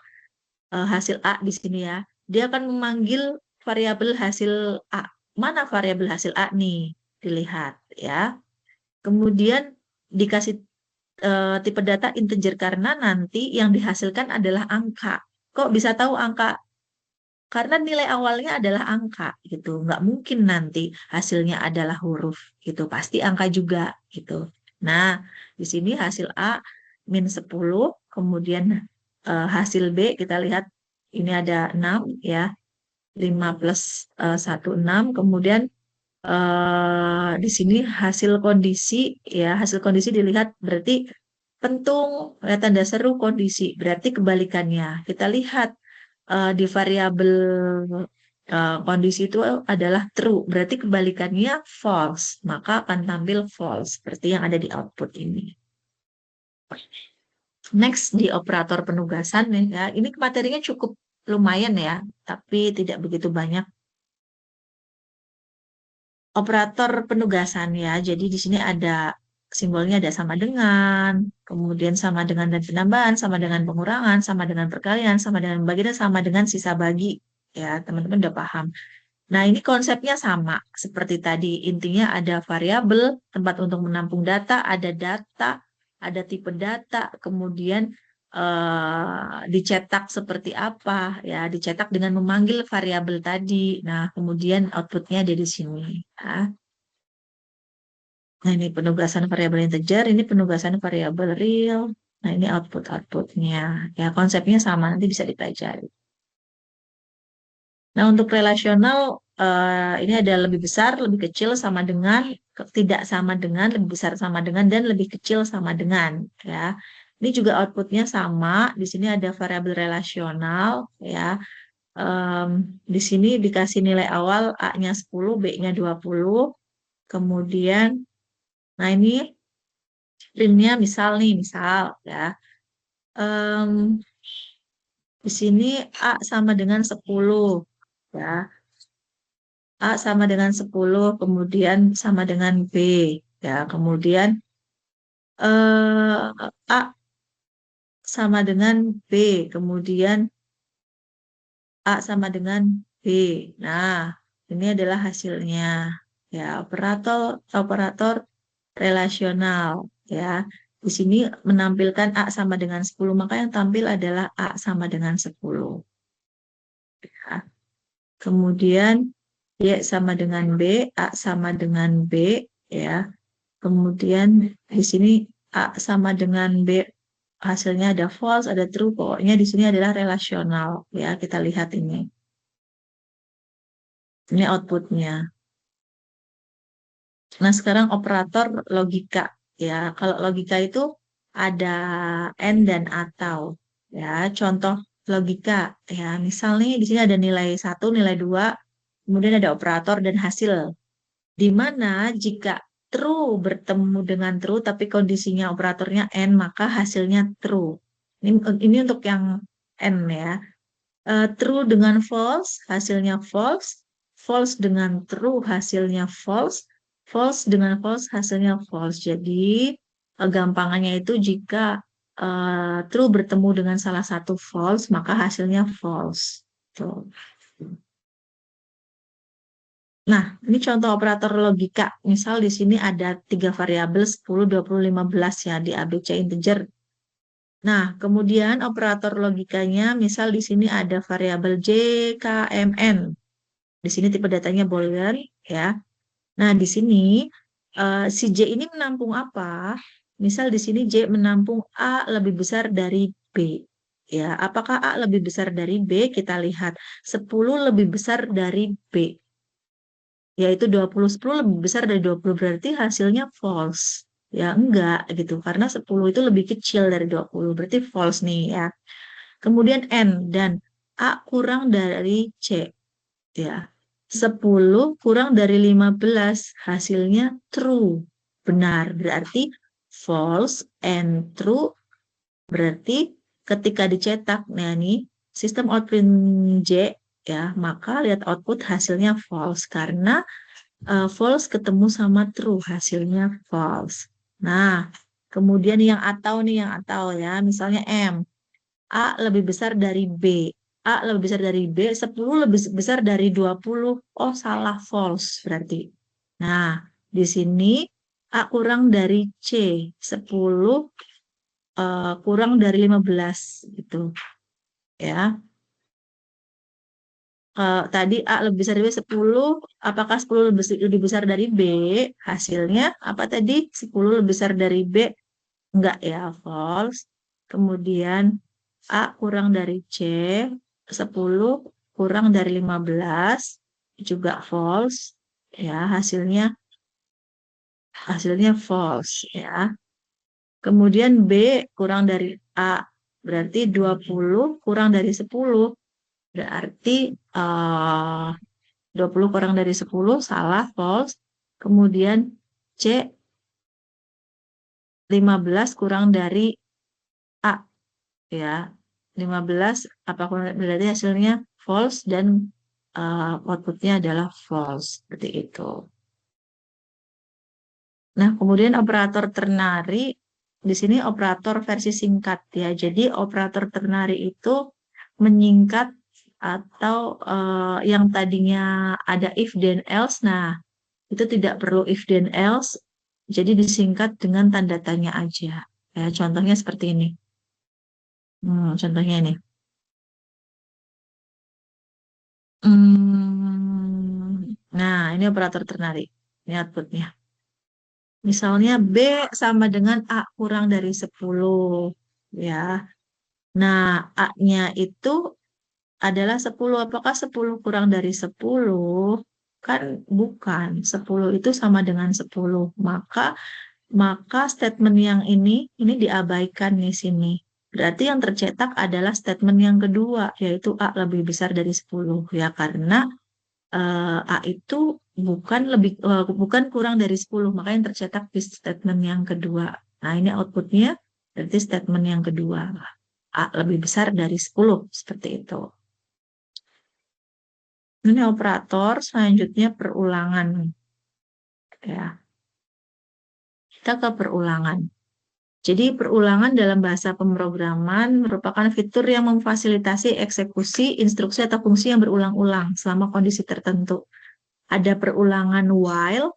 hasil A di sini ya. Dia akan memanggil variabel hasil A. Mana variabel hasil A nih? Dilihat ya. Kemudian dikasih tipe data integer karena nanti yang dihasilkan adalah angka. Kok bisa tahu angka? Karena nilai awalnya adalah angka gitu. Nggak mungkin nanti hasilnya adalah huruf gitu. Pasti angka juga gitu. Nah, di sini hasil A min 10, kemudian hasil B kita lihat ini ada 6 ya. 5 plus 1, 6. Kemudian di sini hasil kondisi dilihat berarti pentung, ya, tanda seru kondisi. Berarti kebalikannya. Kita lihat di variabel kondisi itu adalah true, berarti kebalikannya false, maka akan tampil false seperti yang ada di output ini. Next di operator penugasan nih ya, ini materinya cukup lumayan ya, tapi tidak begitu banyak. Operator penugasan ya, jadi di sini ada simbolnya ada sama dengan, kemudian sama dengan dan penambahan, sama dengan pengurangan, sama dengan perkalian, sama dengan pembagian, sama dengan sisa bagi. Ya, teman-teman udah paham. Nah, ini konsepnya sama seperti tadi. Intinya ada variabel, tempat untuk menampung data, ada tipe data, kemudian dicetak seperti apa, ya, dicetak dengan memanggil variabel tadi. Nah, kemudian outputnya ada di sini. Ya. Nah, ini penugasan variabel integer, ini penugasan variabel real. Nah, ini outputnya. Ya, konsepnya sama, nanti bisa dipelajari. Nah, untuk relasional ini ada lebih besar, lebih kecil sama dengan, tidak sama dengan, lebih besar sama dengan, dan lebih kecil sama dengan. Ya, ini juga outputnya sama. Di sini ada variabel relasional. Ya, di sini dikasih nilai awal A-nya 10, B-nya 20. Kemudian, nah ini printnya misal nih, misal ya. Di sini A sama dengan 10. Ya, A sama dengan 10, kemudian sama dengan B. Ya, kemudian A sama dengan B, kemudian A sama dengan B. Nah, ini adalah hasilnya. Ya, operator relasional. Ya, di sini menampilkan A sama dengan 10, maka yang tampil adalah A sama dengan 10. Ya. Kemudian Y sama dengan B, A sama dengan B, ya. Kemudian di sini A sama dengan B, hasilnya ada false, ada true, pokoknya di sini adalah relasional, ya. Kita lihat ini. Ini outputnya. Nah, sekarang operator logika, ya. Kalau logika itu ada and dan atau, ya. Contoh logika, ya. Misalnya di sini ada nilai 1, nilai 2, kemudian ada operator dan hasil. Di mana jika true bertemu dengan true, tapi kondisinya operatornya and, maka hasilnya true. Ini untuk yang and ya. True dengan false, hasilnya false. False dengan true, hasilnya false. False dengan false, hasilnya false. Jadi, gampangannya itu jika true bertemu dengan salah satu false, maka hasilnya false. Tuh. Nah, ini contoh operator logika. Misal di sini ada 3 variabel 10, 20, 15 ya di ABC integer. Nah, kemudian operator logikanya misal di sini ada variabel J, K, M, N. Di sini tipe datanya Boolean ya. Nah, di sini si J ini menampung apa? Misal di sini J menampung A lebih besar dari B. Ya, apakah A lebih besar dari B? Kita lihat 10 lebih besar dari B. Yaitu 20, 10 lebih besar dari 20, berarti hasilnya false. Ya, enggak gitu. Karena 10 itu lebih kecil dari 20, berarti false nih ya. Kemudian N dan A kurang dari C. Ya, 10 kurang dari 15, hasilnya true. Benar, berarti false and true, berarti ketika dicetak, nah ini sistem output J, ya, maka lihat output hasilnya false karena false ketemu sama true, hasilnya false. Nah, Kemudian yang atau ya, misalnya M. A lebih besar dari B. A lebih besar dari B, 10 lebih besar dari 20. Oh, salah, false berarti. Nah, di sini A kurang dari C, 10 kurang dari 15 gitu. Ya. Tadi A lebih besar dari B 10, apakah 10 lebih besar dari B? Hasilnya apa tadi? 10 lebih besar dari B? Enggak ya, false. Kemudian A kurang dari C, 10 kurang dari 15, juga false. Ya, hasilnya false ya. Kemudian B kurang dari A, berarti 20 kurang dari 10. Berarti 20 kurang dari 10 salah, false. Kemudian C 15 kurang dari A ya. 15 berarti hasilnya false dan outputnya adalah false seperti itu. Nah, kemudian operator ternary di sini operator versi singkat ya. Jadi operator ternary itu menyingkat atau yang tadinya ada if then else. Nah, itu tidak perlu if then else, jadi disingkat dengan tanda tanya aja. Ya, contohnya seperti ini. Contohnya ini. Nah, ini operator ternary. Ini outputnya. Misalnya B sama dengan A kurang dari 10. Ya. Nah, A-nya itu adalah 10. Apakah 10 kurang dari 10? Kan bukan. 10 itu sama dengan 10. Maka statement yang ini diabaikan di sini. Berarti yang tercetak adalah statement yang kedua, yaitu A lebih besar dari 10. Ya, karena A itu bukan kurang dari 10, maka yang tercetak di statement yang kedua. Nah, ini outputnya berarti statement yang kedua. A lebih besar dari 10, seperti itu. Ini operator, selanjutnya perulangan. Ya, kita ke perulangan. Jadi perulangan dalam bahasa pemrograman merupakan fitur yang memfasilitasi eksekusi instruksi atau fungsi yang berulang-ulang selama kondisi tertentu. Ada perulangan while,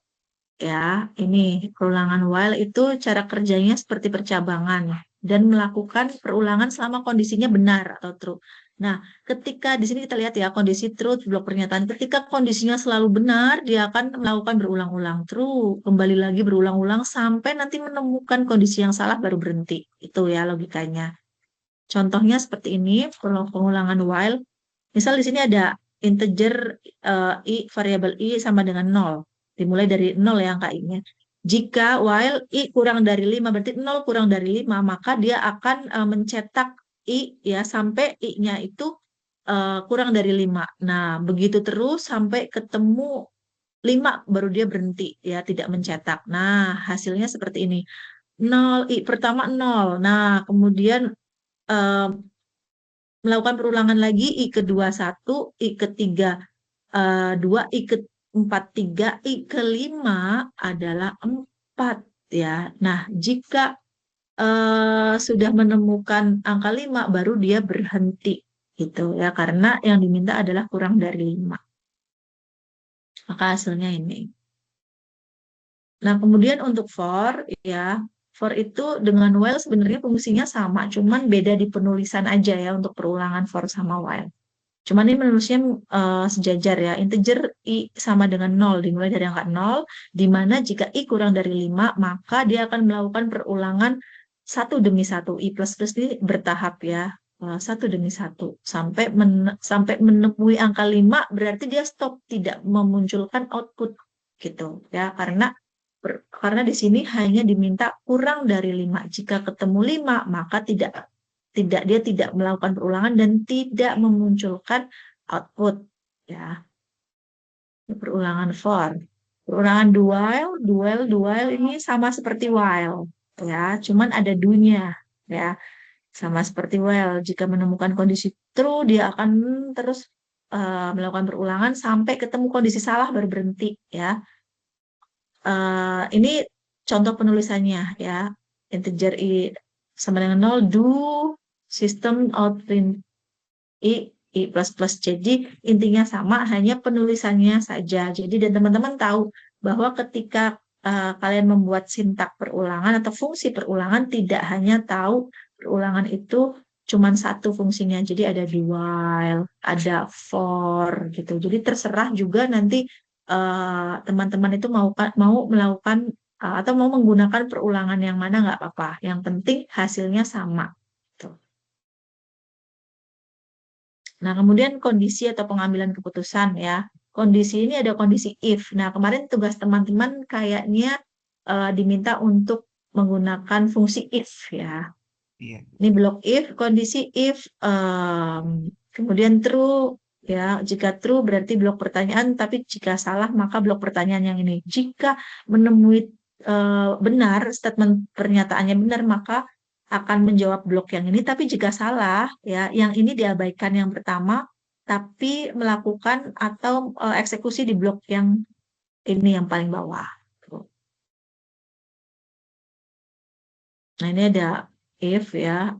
ya, ini perulangan while itu cara kerjanya seperti percabangan dan melakukan perulangan selama kondisinya benar atau true. Nah, ketika di sini kita lihat ya kondisi truth blok pernyataan. Ketika kondisinya selalu benar, dia akan melakukan berulang-ulang true, kembali lagi berulang-ulang sampai nanti menemukan kondisi yang salah baru berhenti. Itu ya logikanya. Contohnya seperti ini, pengulangan while. Misal di sini ada integer variabel i sama dengan 0. Dimulai dari 0 ya angka i-nya. Jika while i kurang dari 5, berarti 0 kurang dari 5, maka dia akan mencetak i ya sampai i-nya itu kurang dari 5. Nah, begitu terus sampai ketemu 5 baru dia berhenti ya, tidak mencetak. Nah, hasilnya seperti ini. 0 i pertama 0. Nah, kemudian eh, melakukan perulangan lagi i kedua 1, i ketiga 2, i keempat 3, i kelima adalah 4 ya. Nah, jika sudah menemukan angka 5 baru dia berhenti gitu ya, karena yang diminta adalah kurang dari 5. Maka hasilnya ini. Nah, kemudian untuk for ya, for itu dengan while sebenarnya fungsinya sama, cuman beda di penulisan aja ya untuk perulangan for sama while. Cuman ini menulisnya sejajar ya. Integer i sama dengan 0, dimulai dari angka 0, di mana jika i kurang dari 5, maka dia akan melakukan perulangan satu demi satu. I plus plus ini bertahap ya. Satu demi satu. Sampai menemui angka 5, berarti dia stop, tidak memunculkan output gitu ya. Karena di sini hanya diminta kurang dari 5. Jika ketemu 5, maka dia tidak melakukan perulangan dan tidak memunculkan output ya. Perulangan for. Perulangan dual ini sama seperti while ya, cuman ada do-nya ya. Sama seperti while, jika menemukan kondisi true dia akan terus melakukan perulangan sampai ketemu kondisi salah baru berhenti ya. Ini contoh penulisannya ya. integer i sama dengan 0, do system out print i plus plus. Jadi intinya sama, hanya penulisannya saja. Jadi dan teman-teman tahu bahwa ketika kalian membuat sintak perulangan atau fungsi perulangan, tidak hanya tahu perulangan itu cuman satu fungsinya. Jadi ada do while, ada for gitu. Jadi terserah juga nanti teman-teman itu mau melakukan atau mau menggunakan perulangan yang mana nggak apa-apa. Yang penting hasilnya sama. Gitu. Nah, kemudian kondisi atau pengambilan keputusan ya. Kondisi ini ada kondisi if. Nah, kemarin tugas teman-teman kayaknya diminta untuk menggunakan fungsi if ya.
Iya.
Ini blok if, kondisi if, kemudian true ya. Jika true berarti blok pertanyaan, tapi jika salah maka blok pertanyaan yang ini. Jika menemui benar, statement pernyataannya benar, maka akan menjawab blok yang ini, tapi jika salah, ya, yang ini diabaikan yang pertama, tapi melakukan atau eksekusi di blok yang ini yang paling bawah. Nah, ini ada if ya,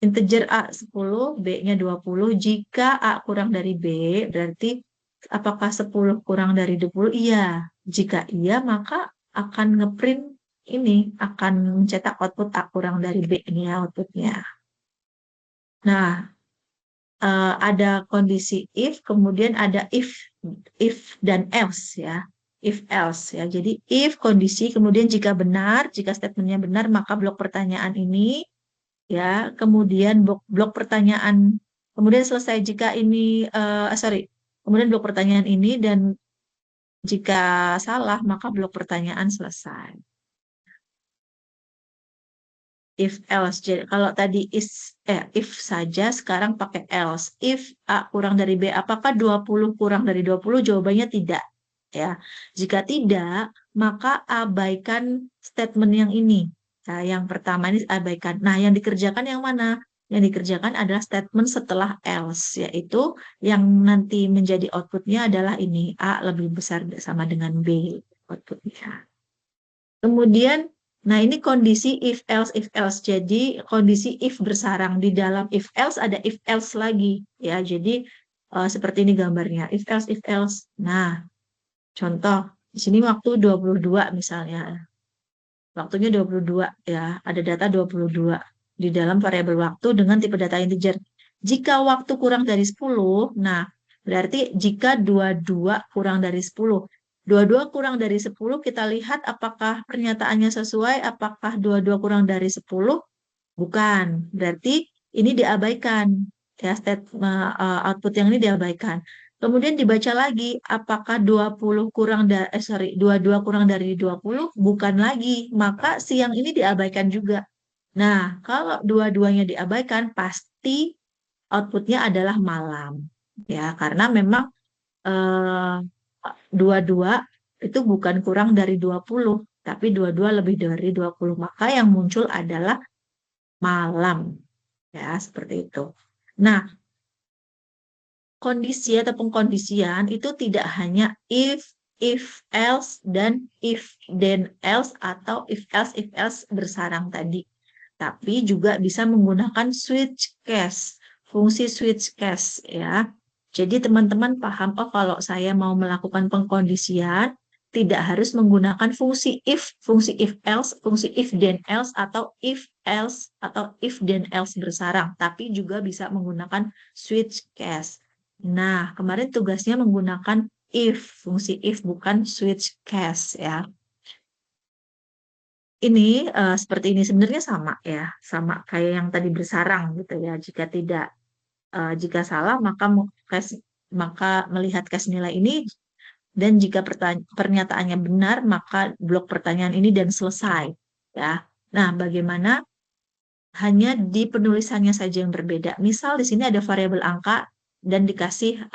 integer A 10, B-nya 20, jika A kurang dari B, berarti apakah 10 kurang dari 20? Iya, jika iya maka akan ngeprint ini, akan mencetak output A kurang dari B ini ya outputnya. Nah, ada kondisi if, kemudian ada if dan else ya, if else ya. Jadi if kondisi, kemudian jika benar, jika statementnya benar, maka blok pertanyaan ini ya, kemudian blok pertanyaan, kemudian selesai jika ini, kemudian blok pertanyaan ini, dan jika salah maka blok pertanyaan selesai. If else, jadi kalau tadi if saja, sekarang pakai else. If A kurang dari B, apakah 20 kurang dari 20? Jawabannya tidak. Ya, jika tidak, maka abaikan statement yang ini. Nah, yang pertama ini abaikan. Nah, yang dikerjakan yang mana? Yang dikerjakan adalah statement setelah else, yaitu yang nanti menjadi outputnya adalah ini, A lebih besar sama dengan B outputnya. Kemudian, nah ini kondisi if else, if else. Jadi kondisi if bersarang. Di dalam if else ada if else lagi. Ya, jadi seperti ini gambarnya. If else, if else. Nah, contoh, di sini waktu 22 misalnya. Waktunya 22 ya, ada data 22 di dalam variabel waktu dengan tipe data integer. Jika waktu kurang dari 10, nah berarti jika 22 kurang dari 10. 22 kurang dari 10, kita lihat apakah pernyataannya sesuai, apakah 22 kurang dari 10? Bukan. Berarti ini diabaikan. Ya, output yang ini diabaikan. Kemudian dibaca lagi, apakah 22 kurang dari 20? Bukan lagi. Maka si yang ini diabaikan juga. Nah, kalau dua-duanya diabaikan, pasti outputnya adalah malam. Ya, karena memang eh, 22 itu bukan kurang dari 20, tapi 22 lebih dari 20. Maka yang muncul adalah malam. Ya, seperti itu. Nah, kondisi atau pengkondisian itu tidak hanya if else, dan if then else, atau if else bersarang tadi. Tapi juga bisa menggunakan switch case, fungsi switch case ya. Jadi teman-teman paham, oh kalau saya mau melakukan pengkondisian, tidak harus menggunakan fungsi if else, fungsi if then else, atau if else, atau if then else bersarang, tapi juga bisa menggunakan switch case. Nah, kemarin tugasnya menggunakan fungsi if, bukan switch case ya. Ini seperti ini sebenarnya sama ya, sama kayak yang tadi bersarang gitu ya. Jika salah maka melihat case nilai ini, dan jika pernyataannya benar maka blok pertanyaan ini dan selesai ya. Nah, bagaimana? Hanya di penulisannya saja yang berbeda. Misal di sini ada variabel angka dan dikasih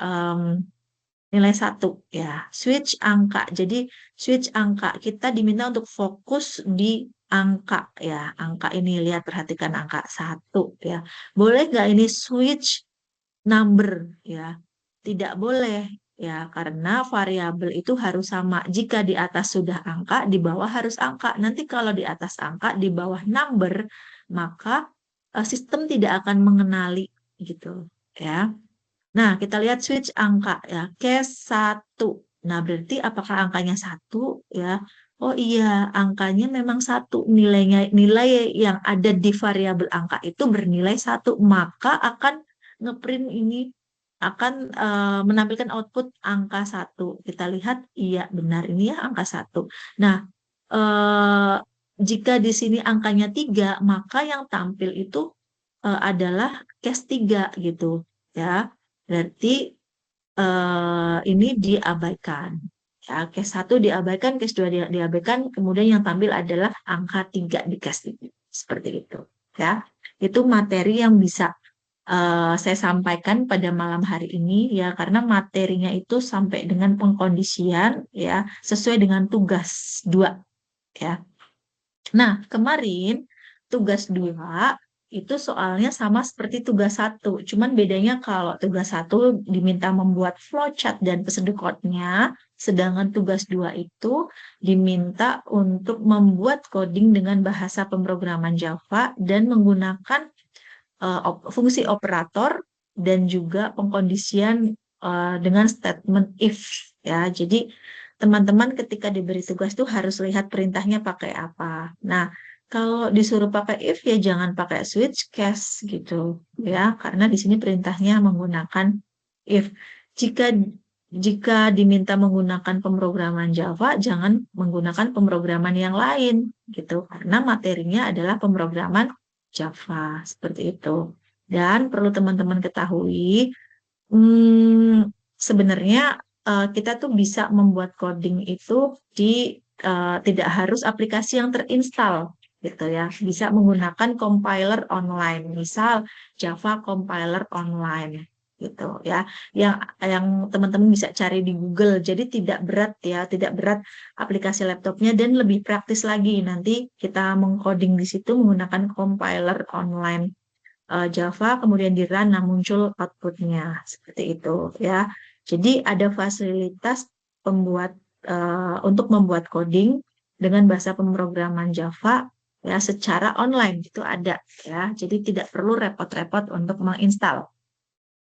nilai 1 ya, switch angka. Jadi switch angka, kita diminta untuk fokus di angka ya. Angka ini, lihat, perhatikan angka 1 ya. Boleh nggak ini switch number ya? Tidak boleh ya, karena variabel itu harus sama. Jika di atas sudah angka, di bawah harus angka. Nanti kalau di atas angka, di bawah number, maka sistem tidak akan mengenali gitu, ya. Nah, kita lihat switch angka ya, case 1. Nah, berarti apakah angkanya 1 ya? Oh iya, angkanya memang 1. Nilai yang ada di variabel angka itu bernilai 1, maka akan ngeprint ini akan menampilkan output angka 1. Kita lihat, iya benar ini ya angka 1. Nah, eh, jika di sini angkanya 3, maka yang tampil itu adalah case 3 gitu ya. Berarti ini diabaikan. Ya, case 1 diabaikan, case 2 diabaikan, kemudian yang tampil adalah angka 3 di case 3. Seperti itu. Ya. Itu materi yang bisa saya sampaikan pada malam hari ini ya, karena materinya itu sampai dengan pengkondisian ya, sesuai dengan tugas 2 ya. Nah, kemarin tugas 2 itu soalnya sama seperti tugas 1. Cuman bedanya kalau tugas 1 diminta membuat flowchart dan pseudocode-nya, sedangkan tugas 2 itu diminta untuk membuat coding dengan bahasa pemrograman Java dan menggunakan fungsi operator dan juga pengkondisian dengan statement if ya. Jadi teman-teman ketika diberi tugas tuh harus lihat perintahnya pakai apa. Nah, kalau disuruh pakai if ya jangan pakai switch case gitu ya, karena di sini perintahnya menggunakan if. Jika diminta menggunakan pemrograman Java, jangan menggunakan pemrograman yang lain gitu, karena materinya adalah pemrograman Java seperti itu. Dan perlu teman-teman ketahui, sebenarnya kita tuh bisa membuat coding itu di tidak harus aplikasi yang terinstal gitu ya. Bisa menggunakan compiler online, misal Java compiler online gitu ya. Yang teman-teman bisa cari di Google. Jadi tidak berat ya, tidak berat aplikasi laptopnya dan lebih praktis lagi. Nanti kita mengcoding di situ menggunakan compiler online Java, kemudian di run, nah muncul outputnya seperti itu ya. Jadi ada fasilitas pembuat untuk membuat coding dengan bahasa pemrograman Java ya secara online itu ada ya. Jadi tidak perlu repot-repot untuk menginstal.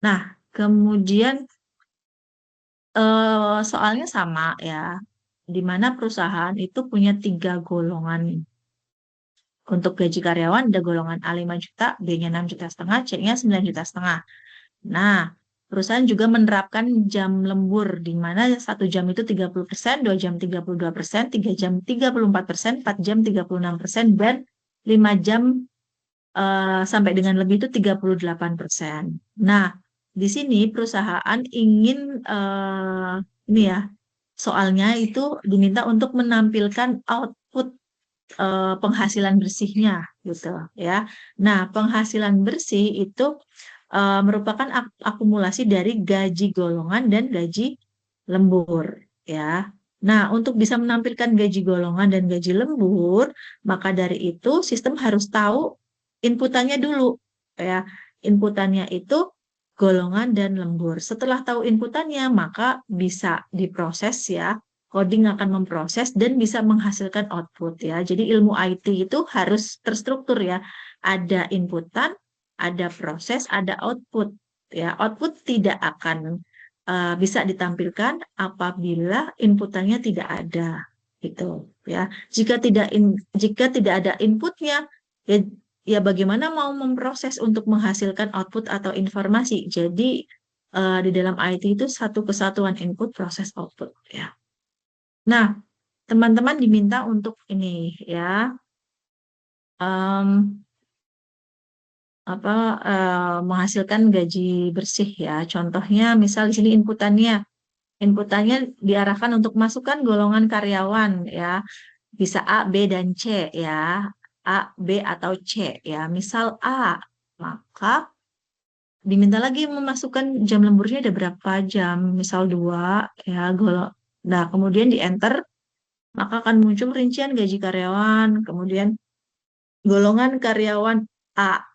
Nah, kemudian soalnya sama ya, di mana perusahaan itu punya 3 golongan. Untuk gaji karyawan ada golongan A 5 juta, B-nya 6,5 juta, C-nya 9,5 juta. Nah, perusahaan juga menerapkan jam lembur, di mana 1 jam itu 30%, 2 jam 32%, 3 jam 34%, 4 jam 36%, dan 5 jam sampai dengan lebih itu 38%. Nah, di sini perusahaan ingin ini ya, soalnya itu diminta untuk menampilkan output penghasilan bersihnya gitu ya. Nah, penghasilan bersih itu merupakan akumulasi dari gaji golongan dan gaji lembur ya. Nah, untuk bisa menampilkan gaji golongan dan gaji lembur, maka dari itu sistem harus tahu inputannya dulu ya. Inputannya itu golongan dan lembur. Setelah tahu inputannya, maka bisa diproses ya. Coding akan memproses dan bisa menghasilkan output ya. Jadi ilmu IT itu harus terstruktur ya. Ada inputan, ada proses, ada output. Ya, output tidak akan bisa ditampilkan apabila inputannya tidak ada. Gitu ya. Jika tidak ada inputnya, ya, ya bagaimana mau memproses untuk menghasilkan output atau informasi. Jadi di dalam IT itu satu kesatuan input, proses, output ya. Nah, teman-teman diminta untuk ini ya, menghasilkan gaji bersih ya. Contohnya, misal di sini inputannya diarahkan untuk masukkan golongan karyawan ya, bisa A, B, dan C ya, A, B, atau C ya. Misal A, maka diminta lagi memasukkan jam lemburnya ada berapa jam, misal 2 ya. Nah, kemudian di enter, maka akan muncul rincian gaji karyawan, kemudian golongan karyawan A,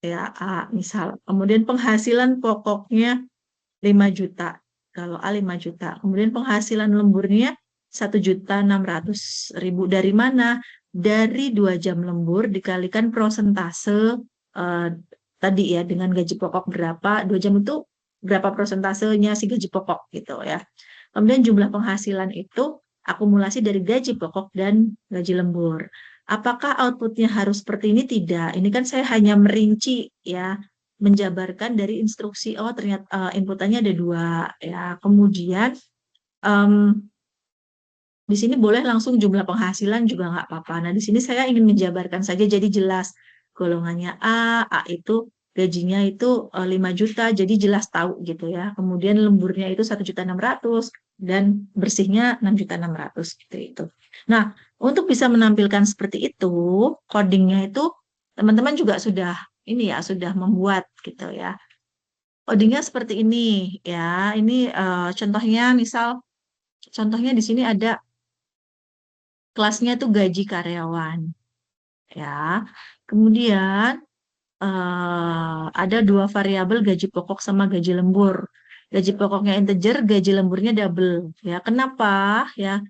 ya A misal. Kemudian penghasilan pokoknya 5 juta. kalau A 5 juta. Kemudian penghasilan lemburnya 1.600.000. Dari mana? Dari 2 jam lembur dikalikan prosentase tadi ya, dengan gaji pokok berapa, 2 jam itu berapa prosentasenya si gaji pokok gitu ya. Kemudian jumlah penghasilan itu akumulasi dari gaji pokok dan gaji lembur. Apakah outputnya harus seperti ini? Tidak. Ini kan saya hanya merinci ya, menjabarkan dari instruksi. Oh ternyata inputannya ada 2 ya. Kemudian di sini boleh langsung jumlah penghasilan juga nggak apa-apa. Nah di sini saya ingin menjabarkan saja jadi jelas golongannya A itu gajinya itu 5 juta, jadi jelas tahu gitu ya. Kemudian lemburnya itu 1.600.000 dan bersihnya 6.600.000 gitu itu. Nah, untuk bisa menampilkan seperti itu, codingnya itu teman-teman juga sudah ini ya, sudah membuat gitu ya. Codingnya seperti ini ya. Ini contohnya contohnya di sini ada kelasnya itu gaji karyawan ya. Kemudian ada 2 variabel gaji pokok sama gaji lembur. Gaji pokoknya integer, gaji lemburnya double. Ya, kenapa? Ya,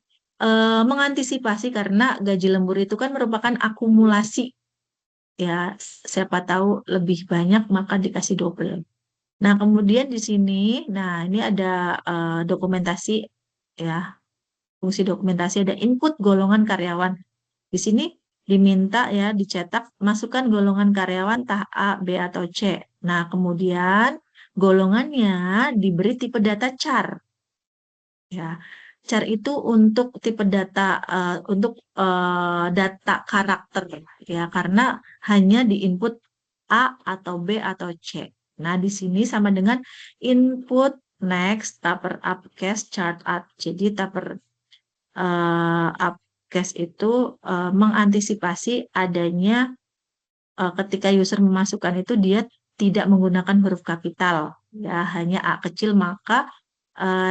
mengantisipasi karena gaji lembur itu kan merupakan akumulasi. Ya, siapa tahu lebih banyak maka dikasih double. Nah, kemudian di sini, nah ini ada dokumentasi ya, fungsi dokumentasi ada input golongan karyawan. Di sini diminta ya dicetak masukkan golongan karyawan entah A, B atau C. Nah, kemudian golongannya diberi tipe data char. Ya. Char itu untuk tipe data untuk data karakter ya karena hanya diinput A atau B atau C. Nah, di sini sama dengan input next taper upcast chart at. Jadi taper upcast itu mengantisipasi adanya ketika user memasukkan itu dia tidak menggunakan huruf kapital ya hanya A kecil maka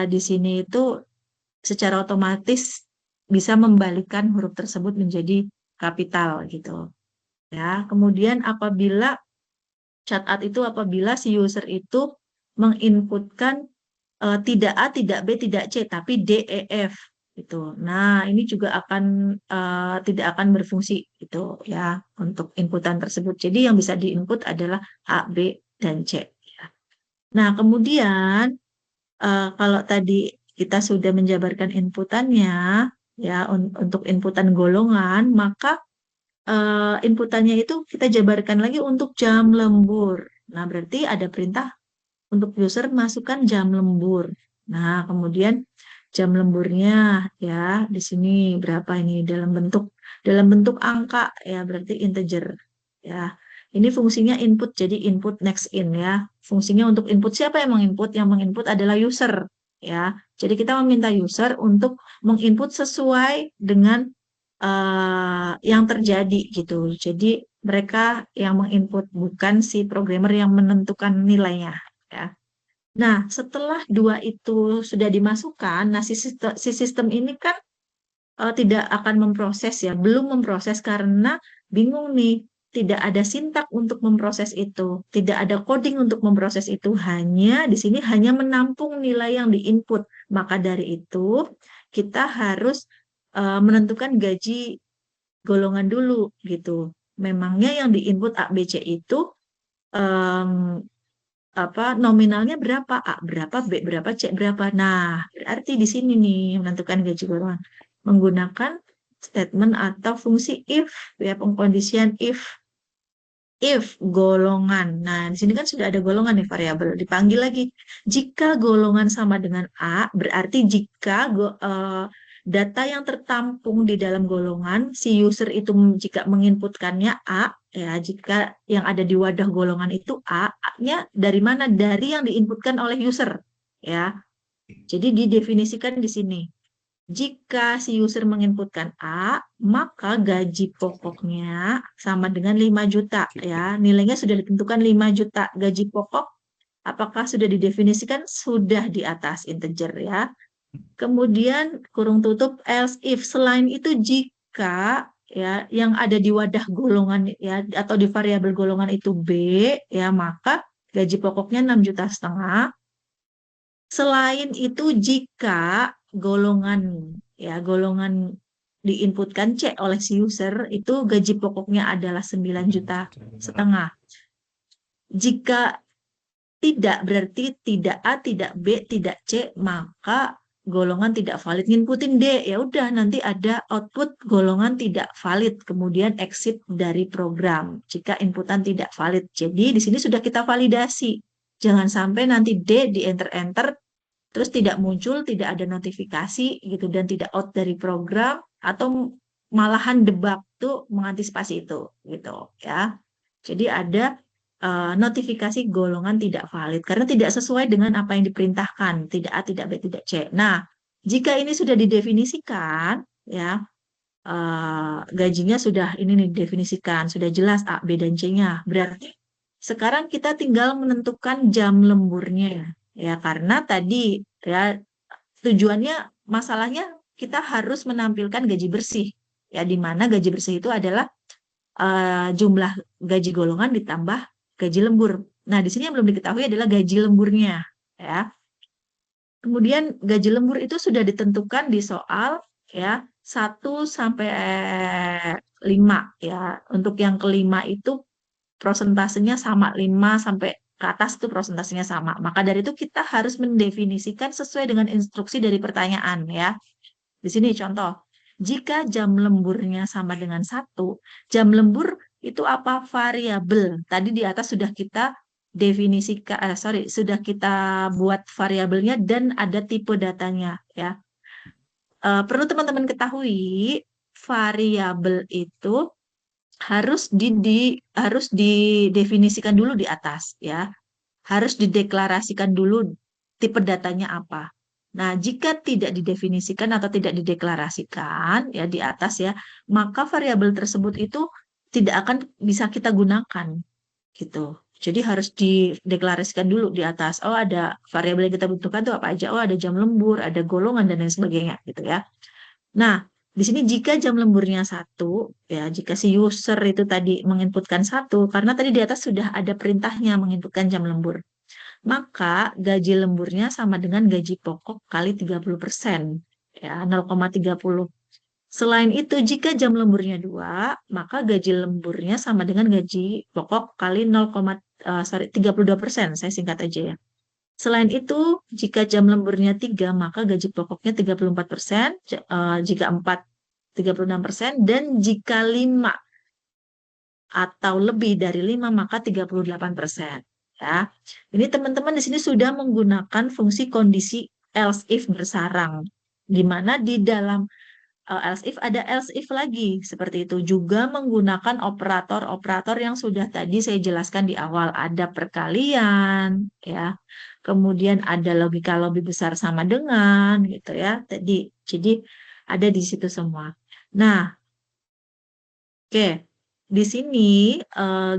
di sini itu secara otomatis bisa membalikan huruf tersebut menjadi kapital gitu ya. Kemudian apabila chat at itu apabila si user itu menginputkan tidak A, tidak B, tidak C, tapi D, E, F gitu. Nah, ini juga akan tidak akan berfungsi gitu ya untuk inputan tersebut. Jadi yang bisa diinput adalah A, B, dan C. Ya. Nah, kemudian kalau tadi kita sudah menjabarkan inputannya ya untuk inputan golongan, maka inputannya itu kita jabarkan lagi untuk jam lembur. Nah, berarti ada perintah untuk user masukkan jam lembur. Nah, kemudian jam lemburnya ya di sini berapa ini dalam bentuk angka ya berarti integer ya. Ini fungsinya input jadi input next in ya. Fungsinya untuk input siapa yang menginput? Yang menginput adalah user ya. Jadi kita meminta user untuk menginput sesuai dengan yang terjadi gitu. Jadi mereka yang menginput bukan si programmer yang menentukan nilainya ya. Nah, setelah 2 itu sudah dimasukkan, nah si sistem ini kan tidak akan memproses ya, belum memproses karena bingung nih, tidak ada sintak untuk memproses itu, tidak ada coding untuk memproses itu, hanya di sini hanya menampung nilai yang diinput. Maka dari itu kita harus menentukan gaji golongan dulu gitu. Memangnya yang diinput A, B, C itu nominalnya berapa A berapa B berapa C berapa. Nah berarti di sini nih menentukan gaji golongan menggunakan statement atau fungsi if ya pengkondisian if golongan. Nah di sini kan sudah ada golongan nih variabel dipanggil lagi jika golongan sama dengan A berarti jika data yang tertampung di dalam golongan si user itu jika menginputkannya A ya jika yang ada di wadah golongan itu A-nya dari mana? Dari yang diinputkan oleh user ya. Jadi didefinisikan di sini. Jika si user menginputkan A, maka gaji pokoknya sama dengan 5 juta ya. Nilainya sudah ditentukan 5 juta. Gaji pokok apakah sudah didefinisikan? Sudah di atas integer ya. Kemudian kurung tutup else if selain itu jika ya yang ada di wadah golongan ya atau di variabel golongan itu B ya maka gaji pokoknya 6,5 juta Selain itu jika golongan diinputkan C oleh si user itu gaji pokoknya adalah 9,5 juta. Jika tidak berarti tidak A, tidak B, tidak C, maka golongan tidak valid. Nginputin D, ya udah nanti ada output golongan tidak valid, kemudian exit dari program jika inputan tidak valid. Jadi di sini sudah kita validasi. Jangan sampai nanti D di enter-enter terus tidak muncul, tidak ada notifikasi gitu dan tidak out dari program atau malahan debug tuh mengantisipasi itu gitu ya. Jadi ada notifikasi golongan tidak valid karena tidak sesuai dengan apa yang diperintahkan, tidak A, tidak B, tidak C. Nah, jika ini sudah didefinisikan ya gajinya sudah ini nih definisikan, sudah jelas A, B dan C-nya. Berarti sekarang kita tinggal menentukan jam lemburnya ya karena tadi ya tujuannya masalahnya kita harus menampilkan gaji bersih ya di mana gaji bersih itu adalah jumlah gaji golongan ditambah gaji lembur. Nah, di sini yang belum diketahui adalah gaji lemburnya ya. Kemudian gaji lembur itu sudah ditentukan di soal ya 1 sampai 5 ya. Untuk yang kelima itu prosentasenya sama 5 sampai ke atas itu prosentasenya sama. Maka dari itu kita harus mendefinisikan sesuai dengan instruksi dari pertanyaan ya. Di sini contoh, jika jam lemburnya sama dengan 1, jam lembur itu apa? Variabel. Tadi di atas sudah kita definisikan, sudah kita buat variabelnya dan ada tipe datanya ya. Perlu teman-teman ketahui, variabel itu harus didefinisikan dulu di atas ya. Harus dideklarasikan dulu tipe datanya apa. Nah, jika tidak didefinisikan atau tidak dideklarasikan ya di atas ya, maka variabel tersebut itu tidak akan bisa kita gunakan gitu. Jadi harus dideklarasikan dulu di atas. Oh, ada variabel yang kita butuhkan tuh apa aja? Oh, ada jam lembur, ada golongan dan lain sebagainya gitu ya. Nah, di sini jika jam lemburnya 1, ya jika si user itu tadi menginputkan 1, karena tadi di atas sudah ada perintahnya menginputkan jam lembur, maka gaji lemburnya sama dengan gaji pokok kali 30%, ya 0,30. Selain itu, jika jam lemburnya 2, maka gaji lemburnya sama dengan gaji pokok kali 32%, saya singkat aja ya. Selain itu, jika jam lemburnya 3, maka gaji pokoknya 34%, jika 4, 36%, dan jika 5 atau lebih dari 5, maka 38%. Ya. Ini teman-teman di sini sudah menggunakan fungsi kondisi else if bersarang, di mana di dalam else if ada else if lagi, seperti itu. Juga menggunakan operator-operator yang sudah tadi saya jelaskan di awal. Ada perkalian, ya. Kemudian ada logika lebih besar sama dengan, gitu ya. Tadi, jadi ada di situ semua. Nah, oke. Di sini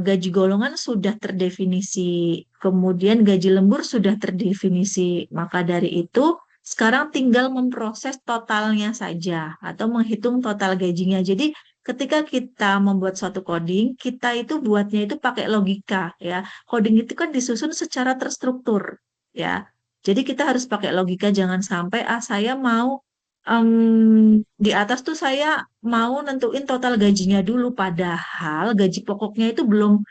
gaji golongan sudah terdefinisi, kemudian gaji lembur sudah terdefinisi. Maka dari itu, sekarang tinggal memproses totalnya saja atau menghitung total gajinya. Jadi ketika kita membuat suatu coding, kita itu buatnya itu pakai logika ya. Coding itu kan disusun secara terstruktur ya. Jadi kita harus pakai logika, jangan sampai saya mau di atas tuh saya mau nentuin total gajinya dulu, padahal gaji pokoknya itu belum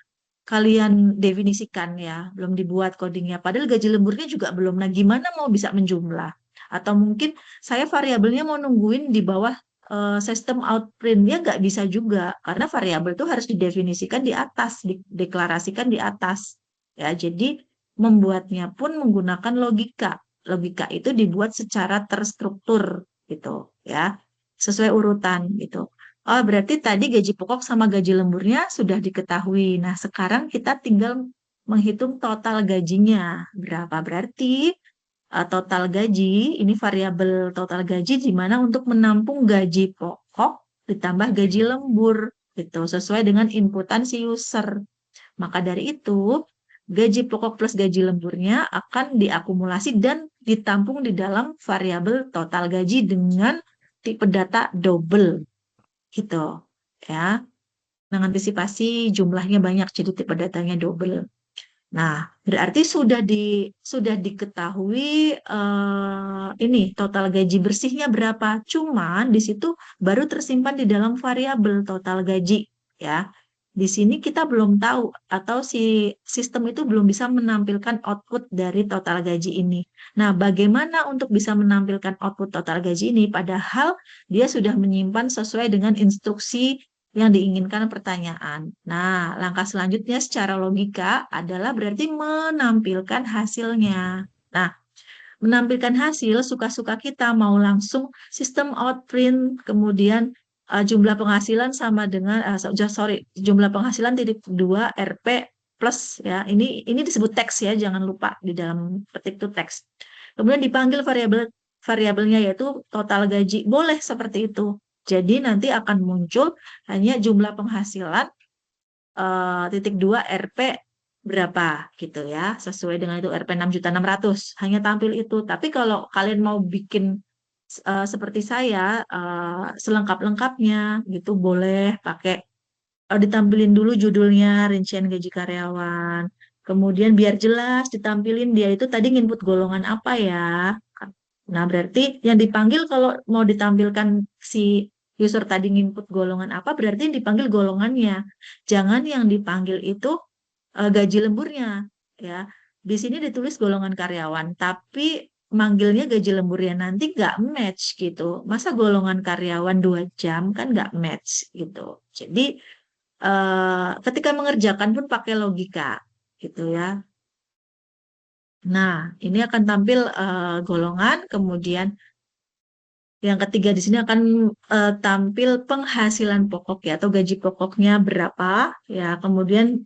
kalian definisikan ya, belum dibuat codingnya. Padahal gaji lemburnya juga belum. Nah, gimana mau bisa menjumlah? Atau mungkin saya variabelnya mau nungguin di bawah sistem outprint-nya nggak bisa juga, karena variabel itu harus didefinisikan di atas, dideklarasikan di atas. Ya, jadi membuatnya pun menggunakan logika. Logika itu dibuat secara terstruktur gitu ya, sesuai urutan gitu. Oh, berarti tadi gaji pokok sama gaji lemburnya sudah diketahui. Nah, sekarang kita tinggal menghitung total gajinya. Berapa berarti total gaji, ini variabel total gaji di mana untuk menampung gaji pokok ditambah gaji lembur gitu, sesuai dengan inputan si user. Maka dari itu, gaji pokok plus gaji lemburnya akan diakumulasi dan ditampung di dalam variabel total gaji dengan tipe data double gitu ya. Mengantisipasi jumlahnya banyak jadi tipe datanya double. Nah, berarti sudah diketahui ini total gaji bersihnya berapa. Cuman di situ baru tersimpan di dalam variabel total gaji ya. Di sini kita belum tahu atau si sistem itu belum bisa menampilkan output dari total gaji ini. Nah, bagaimana untuk bisa menampilkan output total gaji ini padahal dia sudah menyimpan sesuai dengan instruksi yang diinginkan pertanyaan. Nah, langkah selanjutnya secara logika adalah berarti menampilkan hasilnya. Nah, menampilkan hasil suka-suka kita mau langsung sistem outprint, kemudian jumlah penghasilan sama dengan jumlah penghasilan titik 2 RP plus ya. Ini disebut teks ya, jangan lupa di dalam petik itu teks. Kemudian dipanggil variabelnya yaitu total gaji. Boleh seperti itu. Jadi nanti akan muncul hanya jumlah penghasilan titik 2 RP berapa gitu ya, sesuai dengan itu RP 6.600.000 hanya tampil itu. Tapi kalau kalian mau bikin seperti saya selengkap-lengkapnya gitu boleh pakai ditampilin dulu judulnya rincian gaji karyawan, kemudian biar jelas ditampilin dia itu tadi nginput golongan apa ya. Nah, berarti yang dipanggil kalau mau ditampilkan si user tadi nginput golongan apa, berarti yang dipanggil golongannya. Jangan yang dipanggil itu gaji lemburnya, ya. Di sini ditulis golongan karyawan, tapi manggilnya gaji lemburnya nanti nggak match gitu. Masa golongan karyawan 2 jam kan nggak match gitu. Jadi ketika mengerjakan pun pakai logika gitu ya. Nah, ini akan tampil golongan, kemudian yang ketiga di sini akan tampil penghasilan pokok ya atau gaji pokoknya berapa ya, kemudian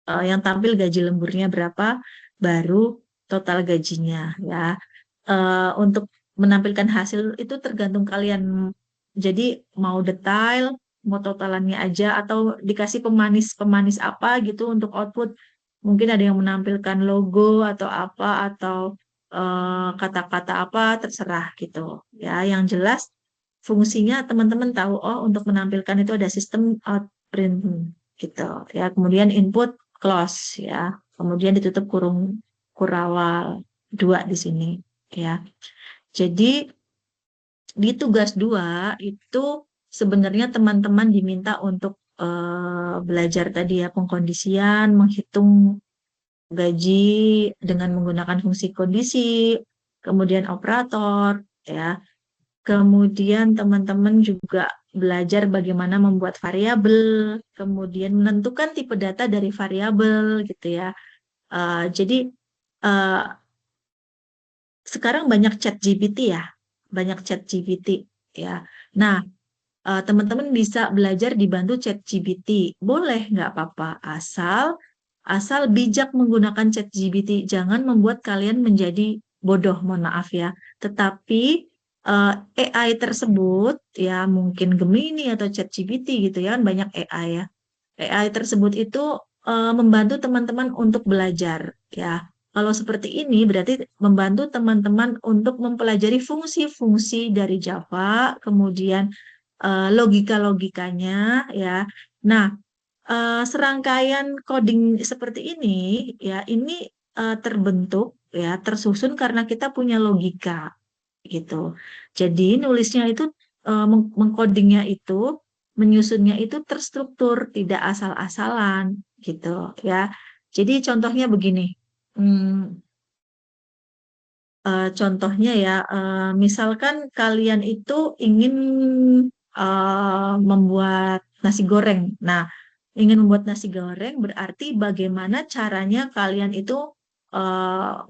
yang tampil gaji lemburnya berapa, baru total gajinya ya. Untuk menampilkan hasil itu tergantung kalian. Jadi mau detail, mau totalannya aja atau dikasih pemanis-pemanis apa gitu untuk output. Mungkin ada yang menampilkan logo atau apa atau kata-kata apa terserah gitu. Ya, yang jelas fungsinya teman-teman tahu oh untuk menampilkan itu ada sistem outprint gitu. Ya, kemudian input close ya. Kemudian ditutup kurung kurawal 2 di sini ya. Jadi di tugas 2 itu sebenarnya teman-teman diminta untuk belajar tadi ya pengkondisian, menghitung gaji dengan menggunakan fungsi kondisi, kemudian operator ya. Kemudian teman-teman juga belajar bagaimana membuat variabel, kemudian menentukan tipe data dari variabel gitu ya. Jadi eh, sekarang banyak chat GPT ya, banyak chat GPT ya. Nah, teman-teman bisa belajar dibantu chat GPT, boleh nggak apa-apa, asal bijak menggunakan chat GPT, jangan membuat kalian menjadi bodoh, mohon maaf ya. Tetapi AI tersebut ya mungkin Gemini atau chat GPT gitu ya, kan banyak AI ya. AI tersebut itu membantu teman-teman untuk belajar ya. Kalau seperti ini berarti membantu teman-teman untuk mempelajari fungsi-fungsi dari Java, kemudian logika-logikanya ya. Nah, serangkaian coding seperti ini ya ini terbentuk ya tersusun karena kita punya logika gitu. Jadi nulisnya itu mengcodingnya itu menyusunnya itu terstruktur, tidak asal-asalan gitu ya. Jadi contohnya begini. Hmm, contohnya ya, misalkan kalian itu ingin membuat nasi goreng. Nah, ingin membuat nasi goreng berarti bagaimana caranya kalian itu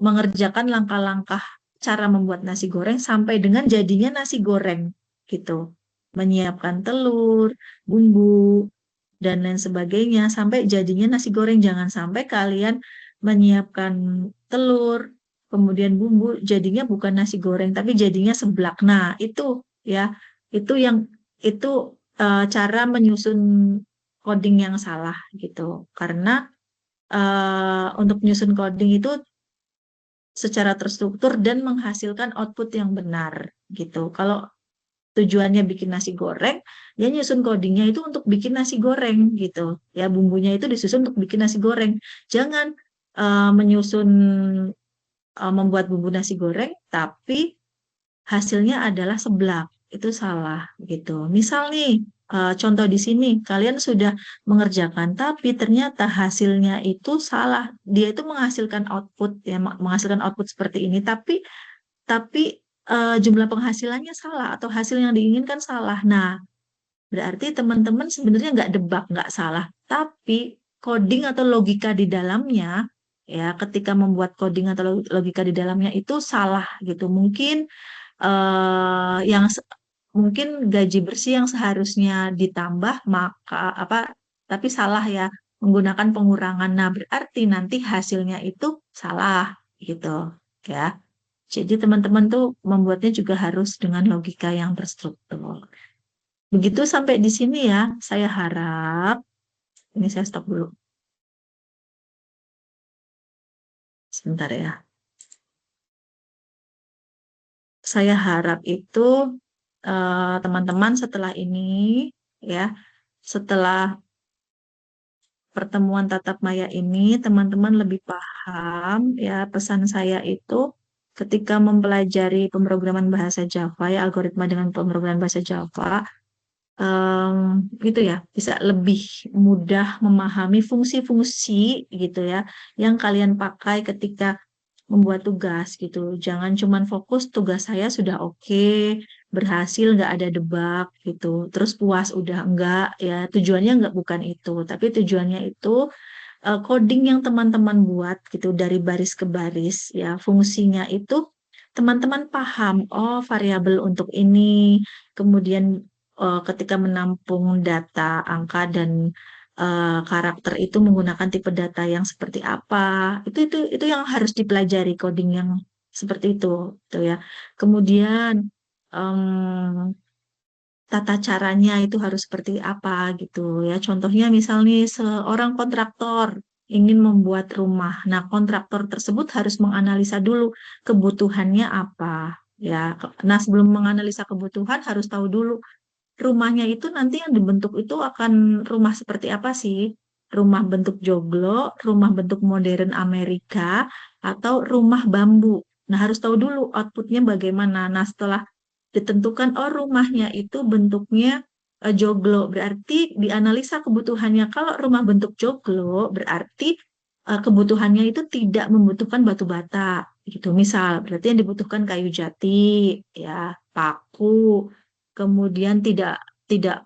mengerjakan langkah-langkah cara membuat nasi goreng sampai dengan jadinya nasi goreng gitu. Menyiapkan telur, bumbu, dan lain sebagainya sampai jadinya nasi goreng. Jangan sampai kalian menyiapkan telur, kemudian bumbu jadinya bukan nasi goreng tapi jadinya seblak. Nah, itu ya, itu yang itu cara menyusun coding yang salah gitu. Karena untuk menyusun coding itu secara terstruktur dan menghasilkan output yang benar gitu. Kalau tujuannya bikin nasi goreng, dia nyusun codingnya itu untuk bikin nasi goreng gitu. Ya bumbunya itu disusun untuk bikin nasi goreng. Jangan menyusun membuat bumbu nasi goreng, tapi hasilnya adalah seblak. Itu salah gitu. Misal nih, contoh di sini, kalian sudah mengerjakan, tapi ternyata hasilnya itu salah. Dia itu menghasilkan output, ya, menghasilkan output seperti ini, tapi jumlah penghasilannya salah atau hasil yang diinginkan salah. Nah, berarti teman-teman sebenarnya nggak debak, nggak salah, tapi coding atau logika di dalamnya, ya, ketika membuat coding atau logika di dalamnya itu salah gitu. Mungkin mungkin gaji bersih yang seharusnya ditambah maka apa, tapi salah ya, menggunakan pengurangan. Nah, berarti nanti hasilnya itu salah gitu, ya. Jadi teman-teman tuh membuatnya juga harus dengan logika yang terstruktur. Begitu sampai di sini ya, saya harap, ini saya stop dulu, sebentar ya. Saya harap itu teman-teman setelah ini, ya, setelah pertemuan tatap maya ini, teman-teman lebih paham, ya, pesan saya itu ketika mempelajari pemrograman bahasa Java, ya, algoritma dengan pemrograman bahasa Java, gitu ya, bisa lebih mudah memahami fungsi-fungsi gitu ya yang kalian pakai ketika membuat tugas gitu. Jangan cuman fokus tugas saya sudah oke, berhasil nggak ada debak gitu. Terus puas udah enggak ya, tujuannya enggak, bukan itu. Tapi tujuannya itu coding yang teman-teman buat gitu dari baris ke baris ya, fungsinya itu teman-teman paham, oh variabel untuk ini, kemudian ketika menampung data, angka dan karakter itu menggunakan tipe data yang seperti apa, itu yang harus dipelajari, coding yang seperti itu, gitu ya. Kemudian em, tata caranya itu harus seperti apa gitu ya. Contohnya misalnya seorang kontraktor ingin membuat rumah. Nah, kontraktor tersebut harus menganalisa dulu kebutuhannya apa ya. Nah, sebelum menganalisa kebutuhan harus tahu dulu rumahnya itu nanti yang dibentuk itu akan rumah seperti apa sih? Rumah bentuk joglo, rumah bentuk modern Amerika, atau rumah bambu. Nah, harus tahu dulu outputnya bagaimana. Nah, setelah ditentukan, oh rumahnya itu bentuknya joglo, berarti dianalisa kebutuhannya. Kalau rumah bentuk joglo, berarti kebutuhannya itu tidak membutuhkan batu bata. Gitu. Misal, berarti yang dibutuhkan kayu jati, ya, paku, kemudian tidak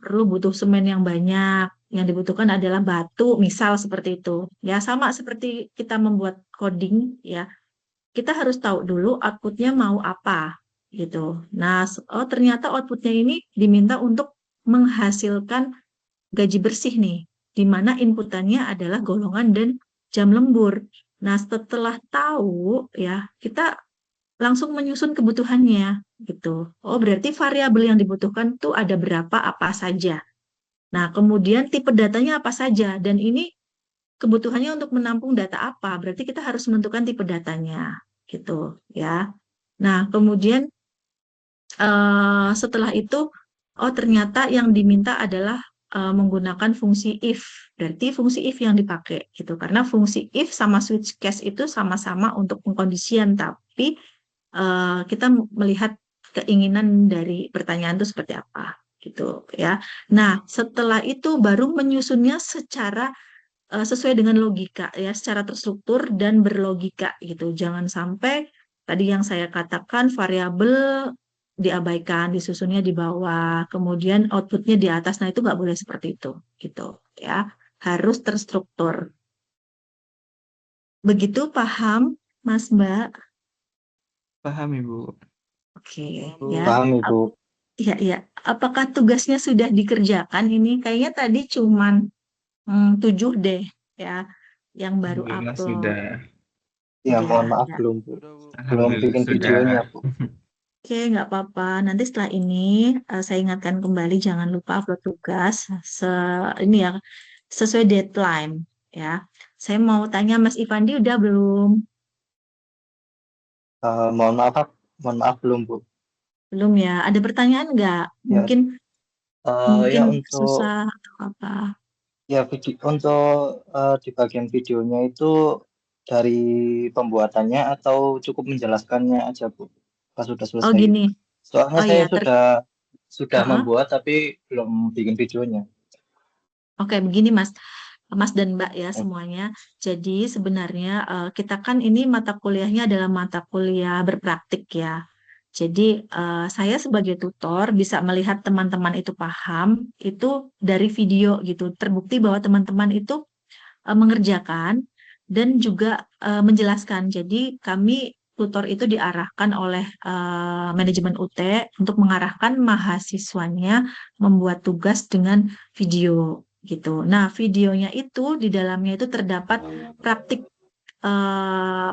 perlu butuh semen yang banyak. Yang dibutuhkan adalah batu, misal seperti itu. Ya, sama seperti kita membuat coding, ya. Kita harus tahu dulu outputnya mau apa, gitu. Nah, oh ternyata outputnya ini diminta untuk menghasilkan gaji bersih nih, di mana inputannya adalah golongan dan jam lembur. Nah, setelah tahu, ya, kita langsung menyusun kebutuhannya gitu. Oh, berarti variabel yang dibutuhkan tuh ada berapa, apa saja. Nah, kemudian tipe datanya apa saja, dan ini kebutuhannya untuk menampung data apa. Berarti kita harus menentukan tipe datanya gitu ya. Nah, kemudian setelah itu, oh ternyata yang diminta adalah menggunakan fungsi if. Berarti fungsi if yang dipakai gitu. Karena fungsi if sama switch case itu sama-sama untuk pengkondisian, tapi kita melihat keinginan dari pertanyaan itu seperti apa gitu ya. Nah, setelah itu baru menyusunnya secara sesuai dengan logika ya, secara terstruktur dan berlogika gitu. Jangan sampai tadi yang saya katakan variabel diabaikan, disusunnya di bawah, kemudian outputnya di atas. Nah, itu nggak boleh seperti itu gitu ya. Harus terstruktur. Begitu paham, Mas Mbak?
Paham Ibu.
Oke,
Paham,
ya.
Bu.
Paham Ibu.
Iya, iya. Apakah tugasnya sudah dikerjakan ini? Kayaknya tadi cuman 7 deh, ya, yang baru
Alhamdulillah
upload.
sudah.
Ya,
Ya,
mohon maaf
ya.
belum Bu.
Sudah, Bu.
Belum
Alhamdulillah
bikin
sudah.
videonya Bu.
Oke, nggak apa-apa. Nanti setelah ini saya ingatkan kembali, jangan lupa upload tugas ini ya, sesuai deadline, ya. Saya mau tanya Mas Ivandi udah belum?
Mohon maaf belum Bu.
Belum ya. Ada pertanyaan nggak?
Ya,
Mungkin
ya
mungkin
untuk
susah atau apa?
untuk di bagian videonya itu dari pembuatannya atau cukup menjelaskannya aja, Bu? Pas sudah
Oh
selesai.
gini,
Soalnya
oh
saya
ya,
sudah
Heeh.
membuat tapi belum bikin videonya.
Oke, begini Mas. Mas dan Mbak ya
Oh,
semuanya. Jadi sebenarnya kita kan ini mata kuliahnya adalah mata kuliah berpraktik ya. Jadi saya sebagai tutor bisa melihat teman-teman itu paham itu dari video gitu. Terbukti bahwa teman-teman itu mengerjakan dan juga menjelaskan. Jadi kami tutor itu diarahkan oleh manajemen UT untuk mengarahkan mahasiswanya membuat tugas dengan video gitu. Nah, videonya itu di dalamnya itu terdapat praktik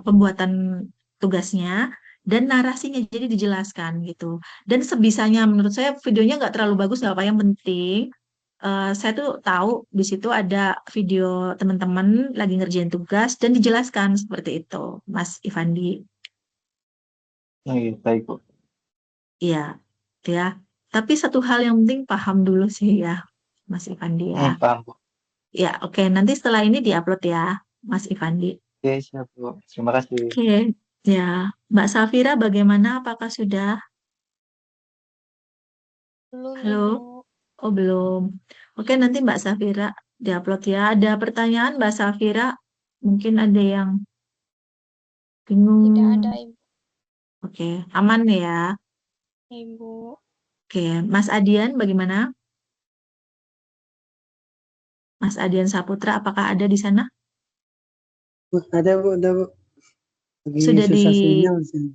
pembuatan tugasnya dan narasinya jadi dijelaskan gitu. Dan sebisanya menurut saya videonya nggak terlalu bagus nggak apa yang penting saya tuh tahu di situ ada video teman-teman lagi ngerjain tugas dan dijelaskan seperti itu, Mas Ivandi.
iya, baik, Bu.
Iya, ya. Tapi satu hal yang penting paham dulu sih ya, Mas Ivandi ya.
Paham, Bu.
Ya, oke. Nanti setelah ini diupload ya, Mas Ivandi.
Oke, siap, Bu. Terima kasih.
Oke, ya. Mbak Safira bagaimana? Apakah sudah?
Belum,
Halo?
Ibu.
Oh, belum. Oke, nanti Mbak Safira diupload ya. Ada pertanyaan Mbak Safira? Mungkin ada yang
Tidak
bingung.
ada, Ibu.
Oke, aman ya.
Ibu.
Oke, Mas Adian bagaimana? Mas Adian Saputra, apakah ada di sana?
Bu, ada Bu. Lagi
Sudah di...
susah sinyal sih.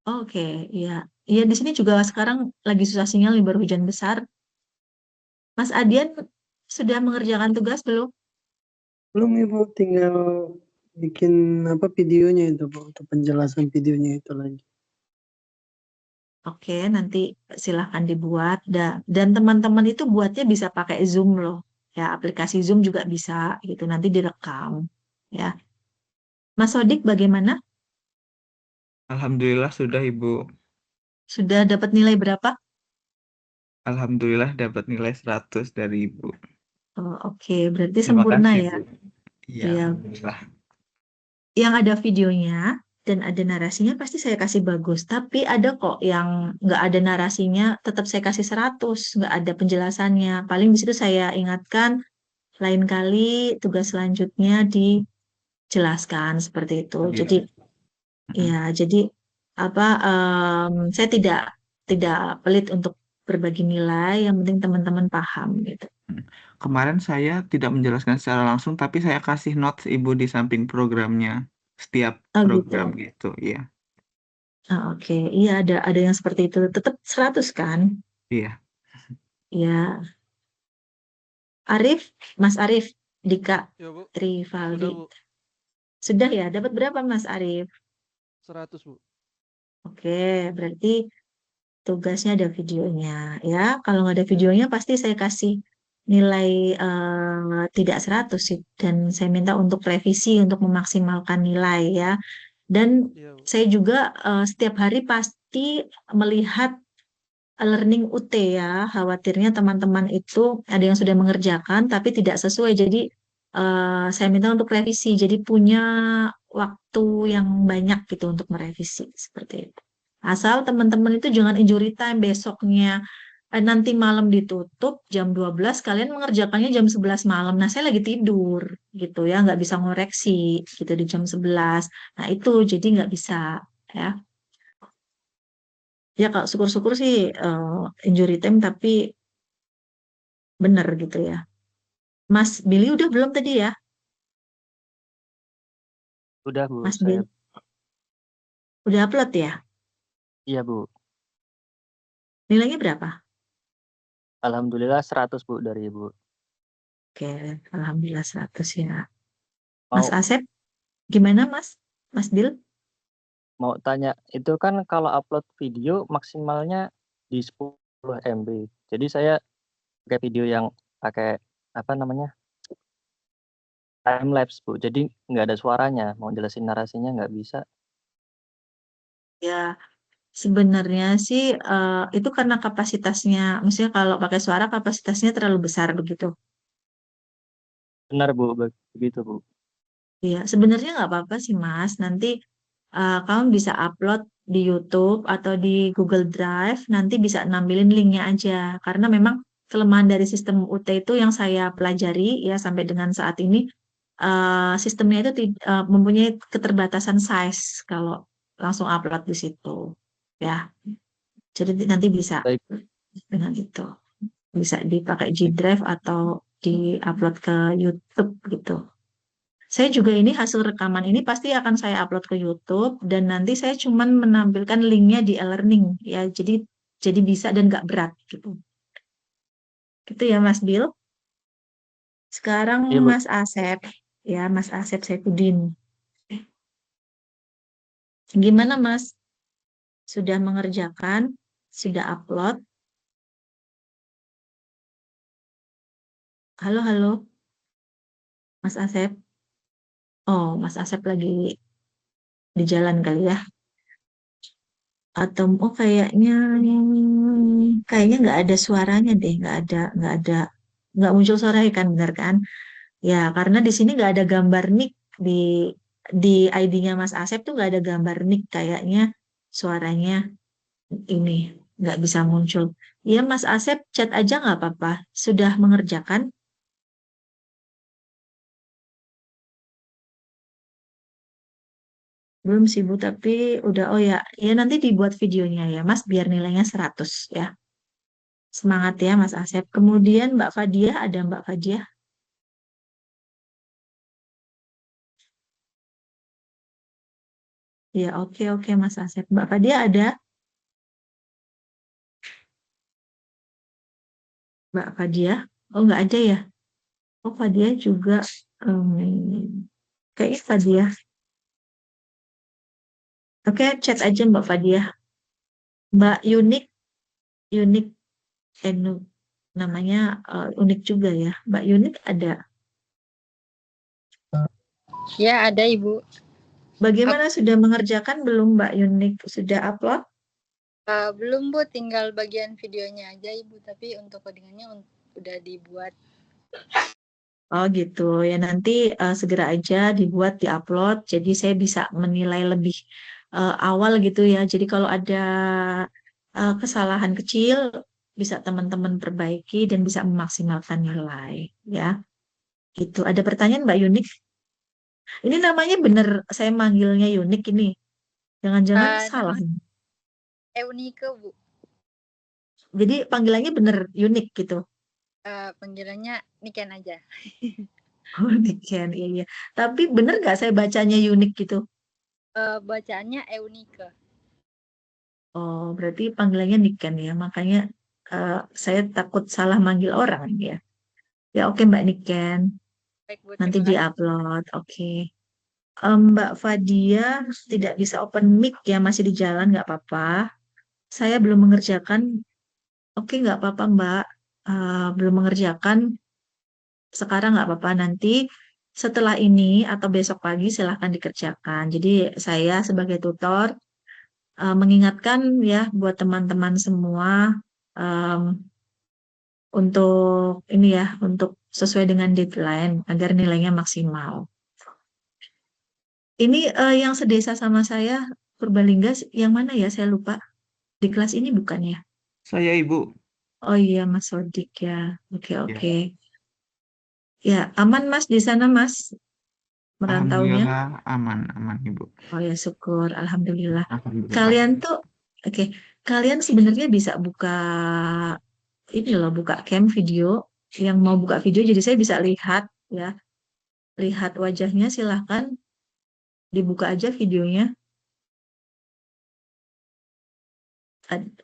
Oke, iya. Iya, di sini juga sekarang lagi susah sinyal nih, baru hujan besar. Mas Adian sudah mengerjakan tugas belum?
Belum Ibu, tinggal bikin apa videonya itu Bu, untuk penjelasan videonya itu lagi.
Oke, nanti silahkan dibuat. Dan teman-teman itu buatnya bisa pakai Zoom loh. Ya, aplikasi Zoom juga bisa gitu. Nanti direkam. Ya, Mas Sodik bagaimana?
Alhamdulillah sudah Ibu.
Sudah dapat nilai berapa?
Alhamdulillah dapat nilai 100 dari Ibu.
Oh, oke, berarti
Terima
sempurna
kasih,
ya.
Bu. Iya,
Iya,
alhamdulillah.
yang ada videonya dan ada narasinya pasti saya kasih bagus. Tapi ada kok yang nggak ada narasinya, tetap saya kasih 100, nggak ada penjelasannya. Paling di situ saya ingatkan, lain kali tugas selanjutnya dijelaskan seperti itu.
Oh,
Jadi
gitu.
ya, jadi apa? Saya tidak pelit untuk berbagi nilai. Yang penting teman-teman paham gitu.
Kemarin saya tidak menjelaskan secara langsung, tapi saya kasih notes Ibu di samping programnya. Setiap
Oh gitu.
program gitu, iya.
Ah, oke, iya ada yang seperti itu. Tetap 100 kan?
Iya.
Ya, Arif, Mas Arif, Dika,
Ya, Bu.
Rivaldi.
Sudah, Bu.
Sudah ya, dapat berapa Mas Arif?
100, Bu.
Oke, berarti tugasnya ada videonya ya. Kalau nggak ada videonya pasti saya kasih nilai tidak 100 sih. Dan saya minta untuk revisi untuk memaksimalkan nilai ya. Dan
Iya, Bu.
saya juga setiap hari pasti melihat learning UT ya. Khawatirnya teman-teman itu ada yang sudah mengerjakan tapi tidak sesuai. Jadi saya minta untuk revisi. Jadi punya waktu yang banyak gitu untuk merevisi seperti itu. Asal teman-teman itu jangan injury time besoknya nanti malam ditutup jam 12 kalian mengerjakannya jam 11 malam. Nah, saya lagi tidur gitu ya, nggak bisa ngoreksi gitu di jam 11. Nah, itu jadi nggak bisa ya. Ya kalau syukur-syukur sih injury time tapi bener gitu ya. Mas Billy udah belum tadi ya?
Udah Bu,
Mas
saya
Billy udah upload ya?
iya Bu.
Nilainya berapa?
Alhamdulillah 100 Bu dari Ibu.
Oke, alhamdulillah 100 ya. Mas
Mau
Asep gimana Mas? Mas Bill?
mau tanya, itu kan kalau upload video maksimalnya di 10 MB. Jadi saya pakai video yang pakai apa namanya? Time lapse Bu. Jadi nggak ada suaranya. Mau jelasin narasinya nggak bisa.
Ya, sebenarnya sih itu karena kapasitasnya, maksudnya kalau pakai suara kapasitasnya terlalu besar begitu.
Benar Bu, begitu Bu.
Ya, sebenarnya nggak apa-apa sih Mas. Nanti kamu bisa upload di YouTube atau di Google Drive. Nanti bisa nampilin linknya aja. Karena memang kelemahan dari sistem UT itu yang saya pelajari ya sampai dengan saat ini, sistemnya itu mempunyai keterbatasan size kalau langsung upload di situ. Ya, jadi nanti bisa
Baik,
dengan itu. Bisa dipakai G Drive atau di-upload ke YouTube gitu. Saya juga ini hasil rekaman ini pasti akan saya upload ke YouTube dan nanti saya cuman menampilkan linknya di e-learning ya. Jadi bisa dan nggak berat gitu. Gitu ya Mas Bill. Sekarang
iya Bu.
Mas Asep ya, Mas Asep Saipudin. Gimana Mas? Sudah mengerjakan? Sudah upload? Halo, halo, Mas Asep. Oh, Mas Asep lagi di jalan kali ya. Atau oh kayaknya nggak ada suaranya deh, nggak muncul suara kan, benar kan? Ya, karena di sini nggak ada gambar nick di di ID-nya Mas Asep tuh nggak ada gambar nick, kayaknya suaranya ini nggak bisa muncul. Ya, Mas Asep chat aja nggak apa-apa. Sudah mengerjakan? Belum sih Bu, tapi udah oh ya, ya nanti dibuat videonya ya Mas biar nilainya 100 ya. Semangat ya Mas Asep. Kemudian Mbak Fadiah, ada Mbak Fadiah? Ya, oke, oke, Mas Asep. Mbak Fadia ada? Mbak Fadia? Oh, nggak ada ya? Oh, Fadia juga. Kayaknya Fadia. Oke, chat aja Mbak Fadia. Mbak Unik, Unik, Enu, namanya unik juga ya. Mbak Unik ada.
Ya, ada Ibu.
Bagaimana sudah mengerjakan belum Mbak Unik? Sudah upload?
Belum Bu, tinggal bagian videonya aja Ibu, tapi untuk codingannya udah dibuat.
Oh gitu ya, nanti segera aja dibuat diupload jadi saya bisa menilai lebih awal gitu ya. Jadi kalau ada kesalahan kecil bisa teman-teman perbaiki dan bisa memaksimalkan nilai ya. Gitu. Ada pertanyaan Mbak Yunik? Ini namanya bener saya manggilnya Yunik ini. Jangan-jangan salah.
Nama Eunike Bu.
Jadi panggilannya bener Yunik gitu.
Panggilannya Niken aja.
Oh, Niken, iya iya. Tapi bener nggak saya bacanya Yunik gitu?
Bacaannya Eunike.
Oh, berarti panggilannya Niken ya. Makanya saya takut salah manggil orang ya. Ya oke Mbak Niken.
Baik Bu,
Nanti
terima kasih.
diupload. Oke. Mbak Fadia tidak bisa open mic ya. Masih di jalan nggak apa-apa. Saya belum mengerjakan. Oke nggak apa-apa Mbak. Belum mengerjakan. Sekarang nggak apa-apa. Nanti setelah ini atau besok pagi silahkan dikerjakan. Jadi saya sebagai tutor mengingatkan ya buat teman-teman semua em, untuk ini ya, untuk sesuai dengan deadline agar nilainya maksimal. Ini yang sedesa sama saya Purbalingga yang mana ya? Saya lupa. Di kelas ini bukan ya?
Saya Ibu.
Oh iya Mas Sodik ya. Oke
Ya.
oke. Ya aman Mas di sana Mas merantaunya.
Alhamdulillah aman, aman Ibu.
Oh ya syukur. Alhamdulillah.
Alhamdulillah.
Kalian tuh oke. Kalian sebenarnya bisa buka ini loh, buka cam video. Yang mau buka video jadi saya bisa lihat ya. Lihat wajahnya silahkan dibuka aja videonya.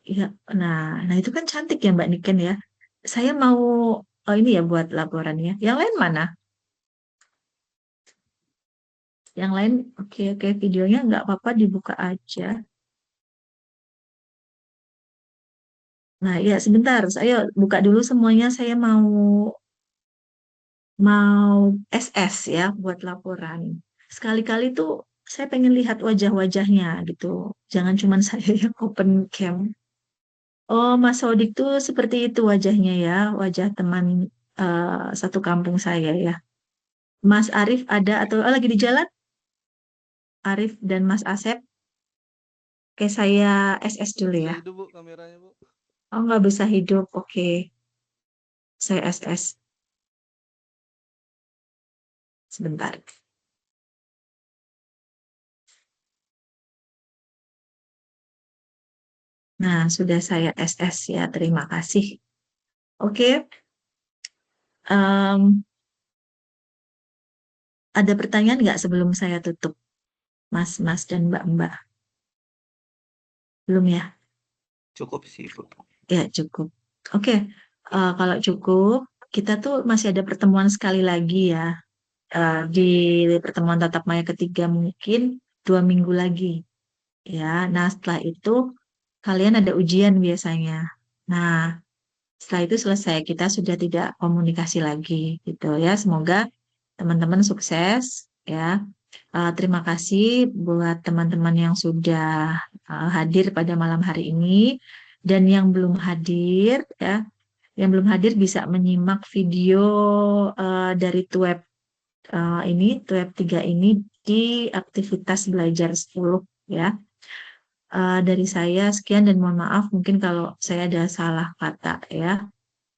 Ya, nah itu kan cantik ya Mbak Niken ya. Saya mau ini ya buat laporannya. Yang lain mana? Yang lain oke oke videonya nggak apa-apa dibuka aja. Nah ya sebentar, saya buka dulu semuanya. Saya mau SS ya buat laporan. Sekali-kali tuh saya pengen lihat wajah-wajahnya gitu. Jangan cuma saya yang open cam. Oh, Mas Sodik tuh seperti itu wajahnya ya, wajah teman satu kampung saya ya. Mas Arif ada atau lagi di jalan? Arif dan Mas Asep. Oke, saya SS dulu
Bisa
ya.
hidup Bu kameranya Bu.
Oh, nggak bisa hidup. Oke, saya SS. Sebentar. Nah, sudah saya SS ya. Terima kasih. Oke. Ada pertanyaan nggak sebelum saya tutup? Mas dan Mbak-Mbak. Belum ya?
Cukup sih, Bu.
Ya, cukup. Oke. Kalau cukup, kita tuh masih ada pertemuan sekali lagi ya. Di pertemuan tatap maya ketiga mungkin 2 minggu lagi. Ya, nah setelah itu kalian ada ujian biasanya. Nah, setelah itu selesai, kita sudah tidak komunikasi lagi gitu ya. Semoga teman-teman sukses ya. Terima kasih buat teman-teman yang sudah hadir pada malam hari ini dan yang belum hadir ya. Yang belum hadir bisa menyimak video dari Tweb ini, Tweb 3 ini di aktivitas belajar 10 ya. Dari saya sekian dan mohon maaf mungkin kalau saya ada salah kata ya.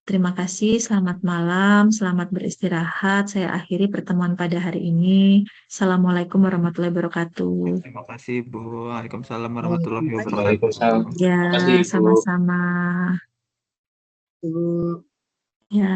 Terima kasih, selamat malam, selamat beristirahat. Saya akhiri pertemuan pada hari ini. Assalamualaikum warahmatullahi wabarakatuh.
Terima kasih, Bu. Waalaikumsalam warahmatullahi wabarakatuh.
Waalaikumsalam.
Ya,
Terima kasih, Ibu.
sama-sama.
Ibu.
Ya.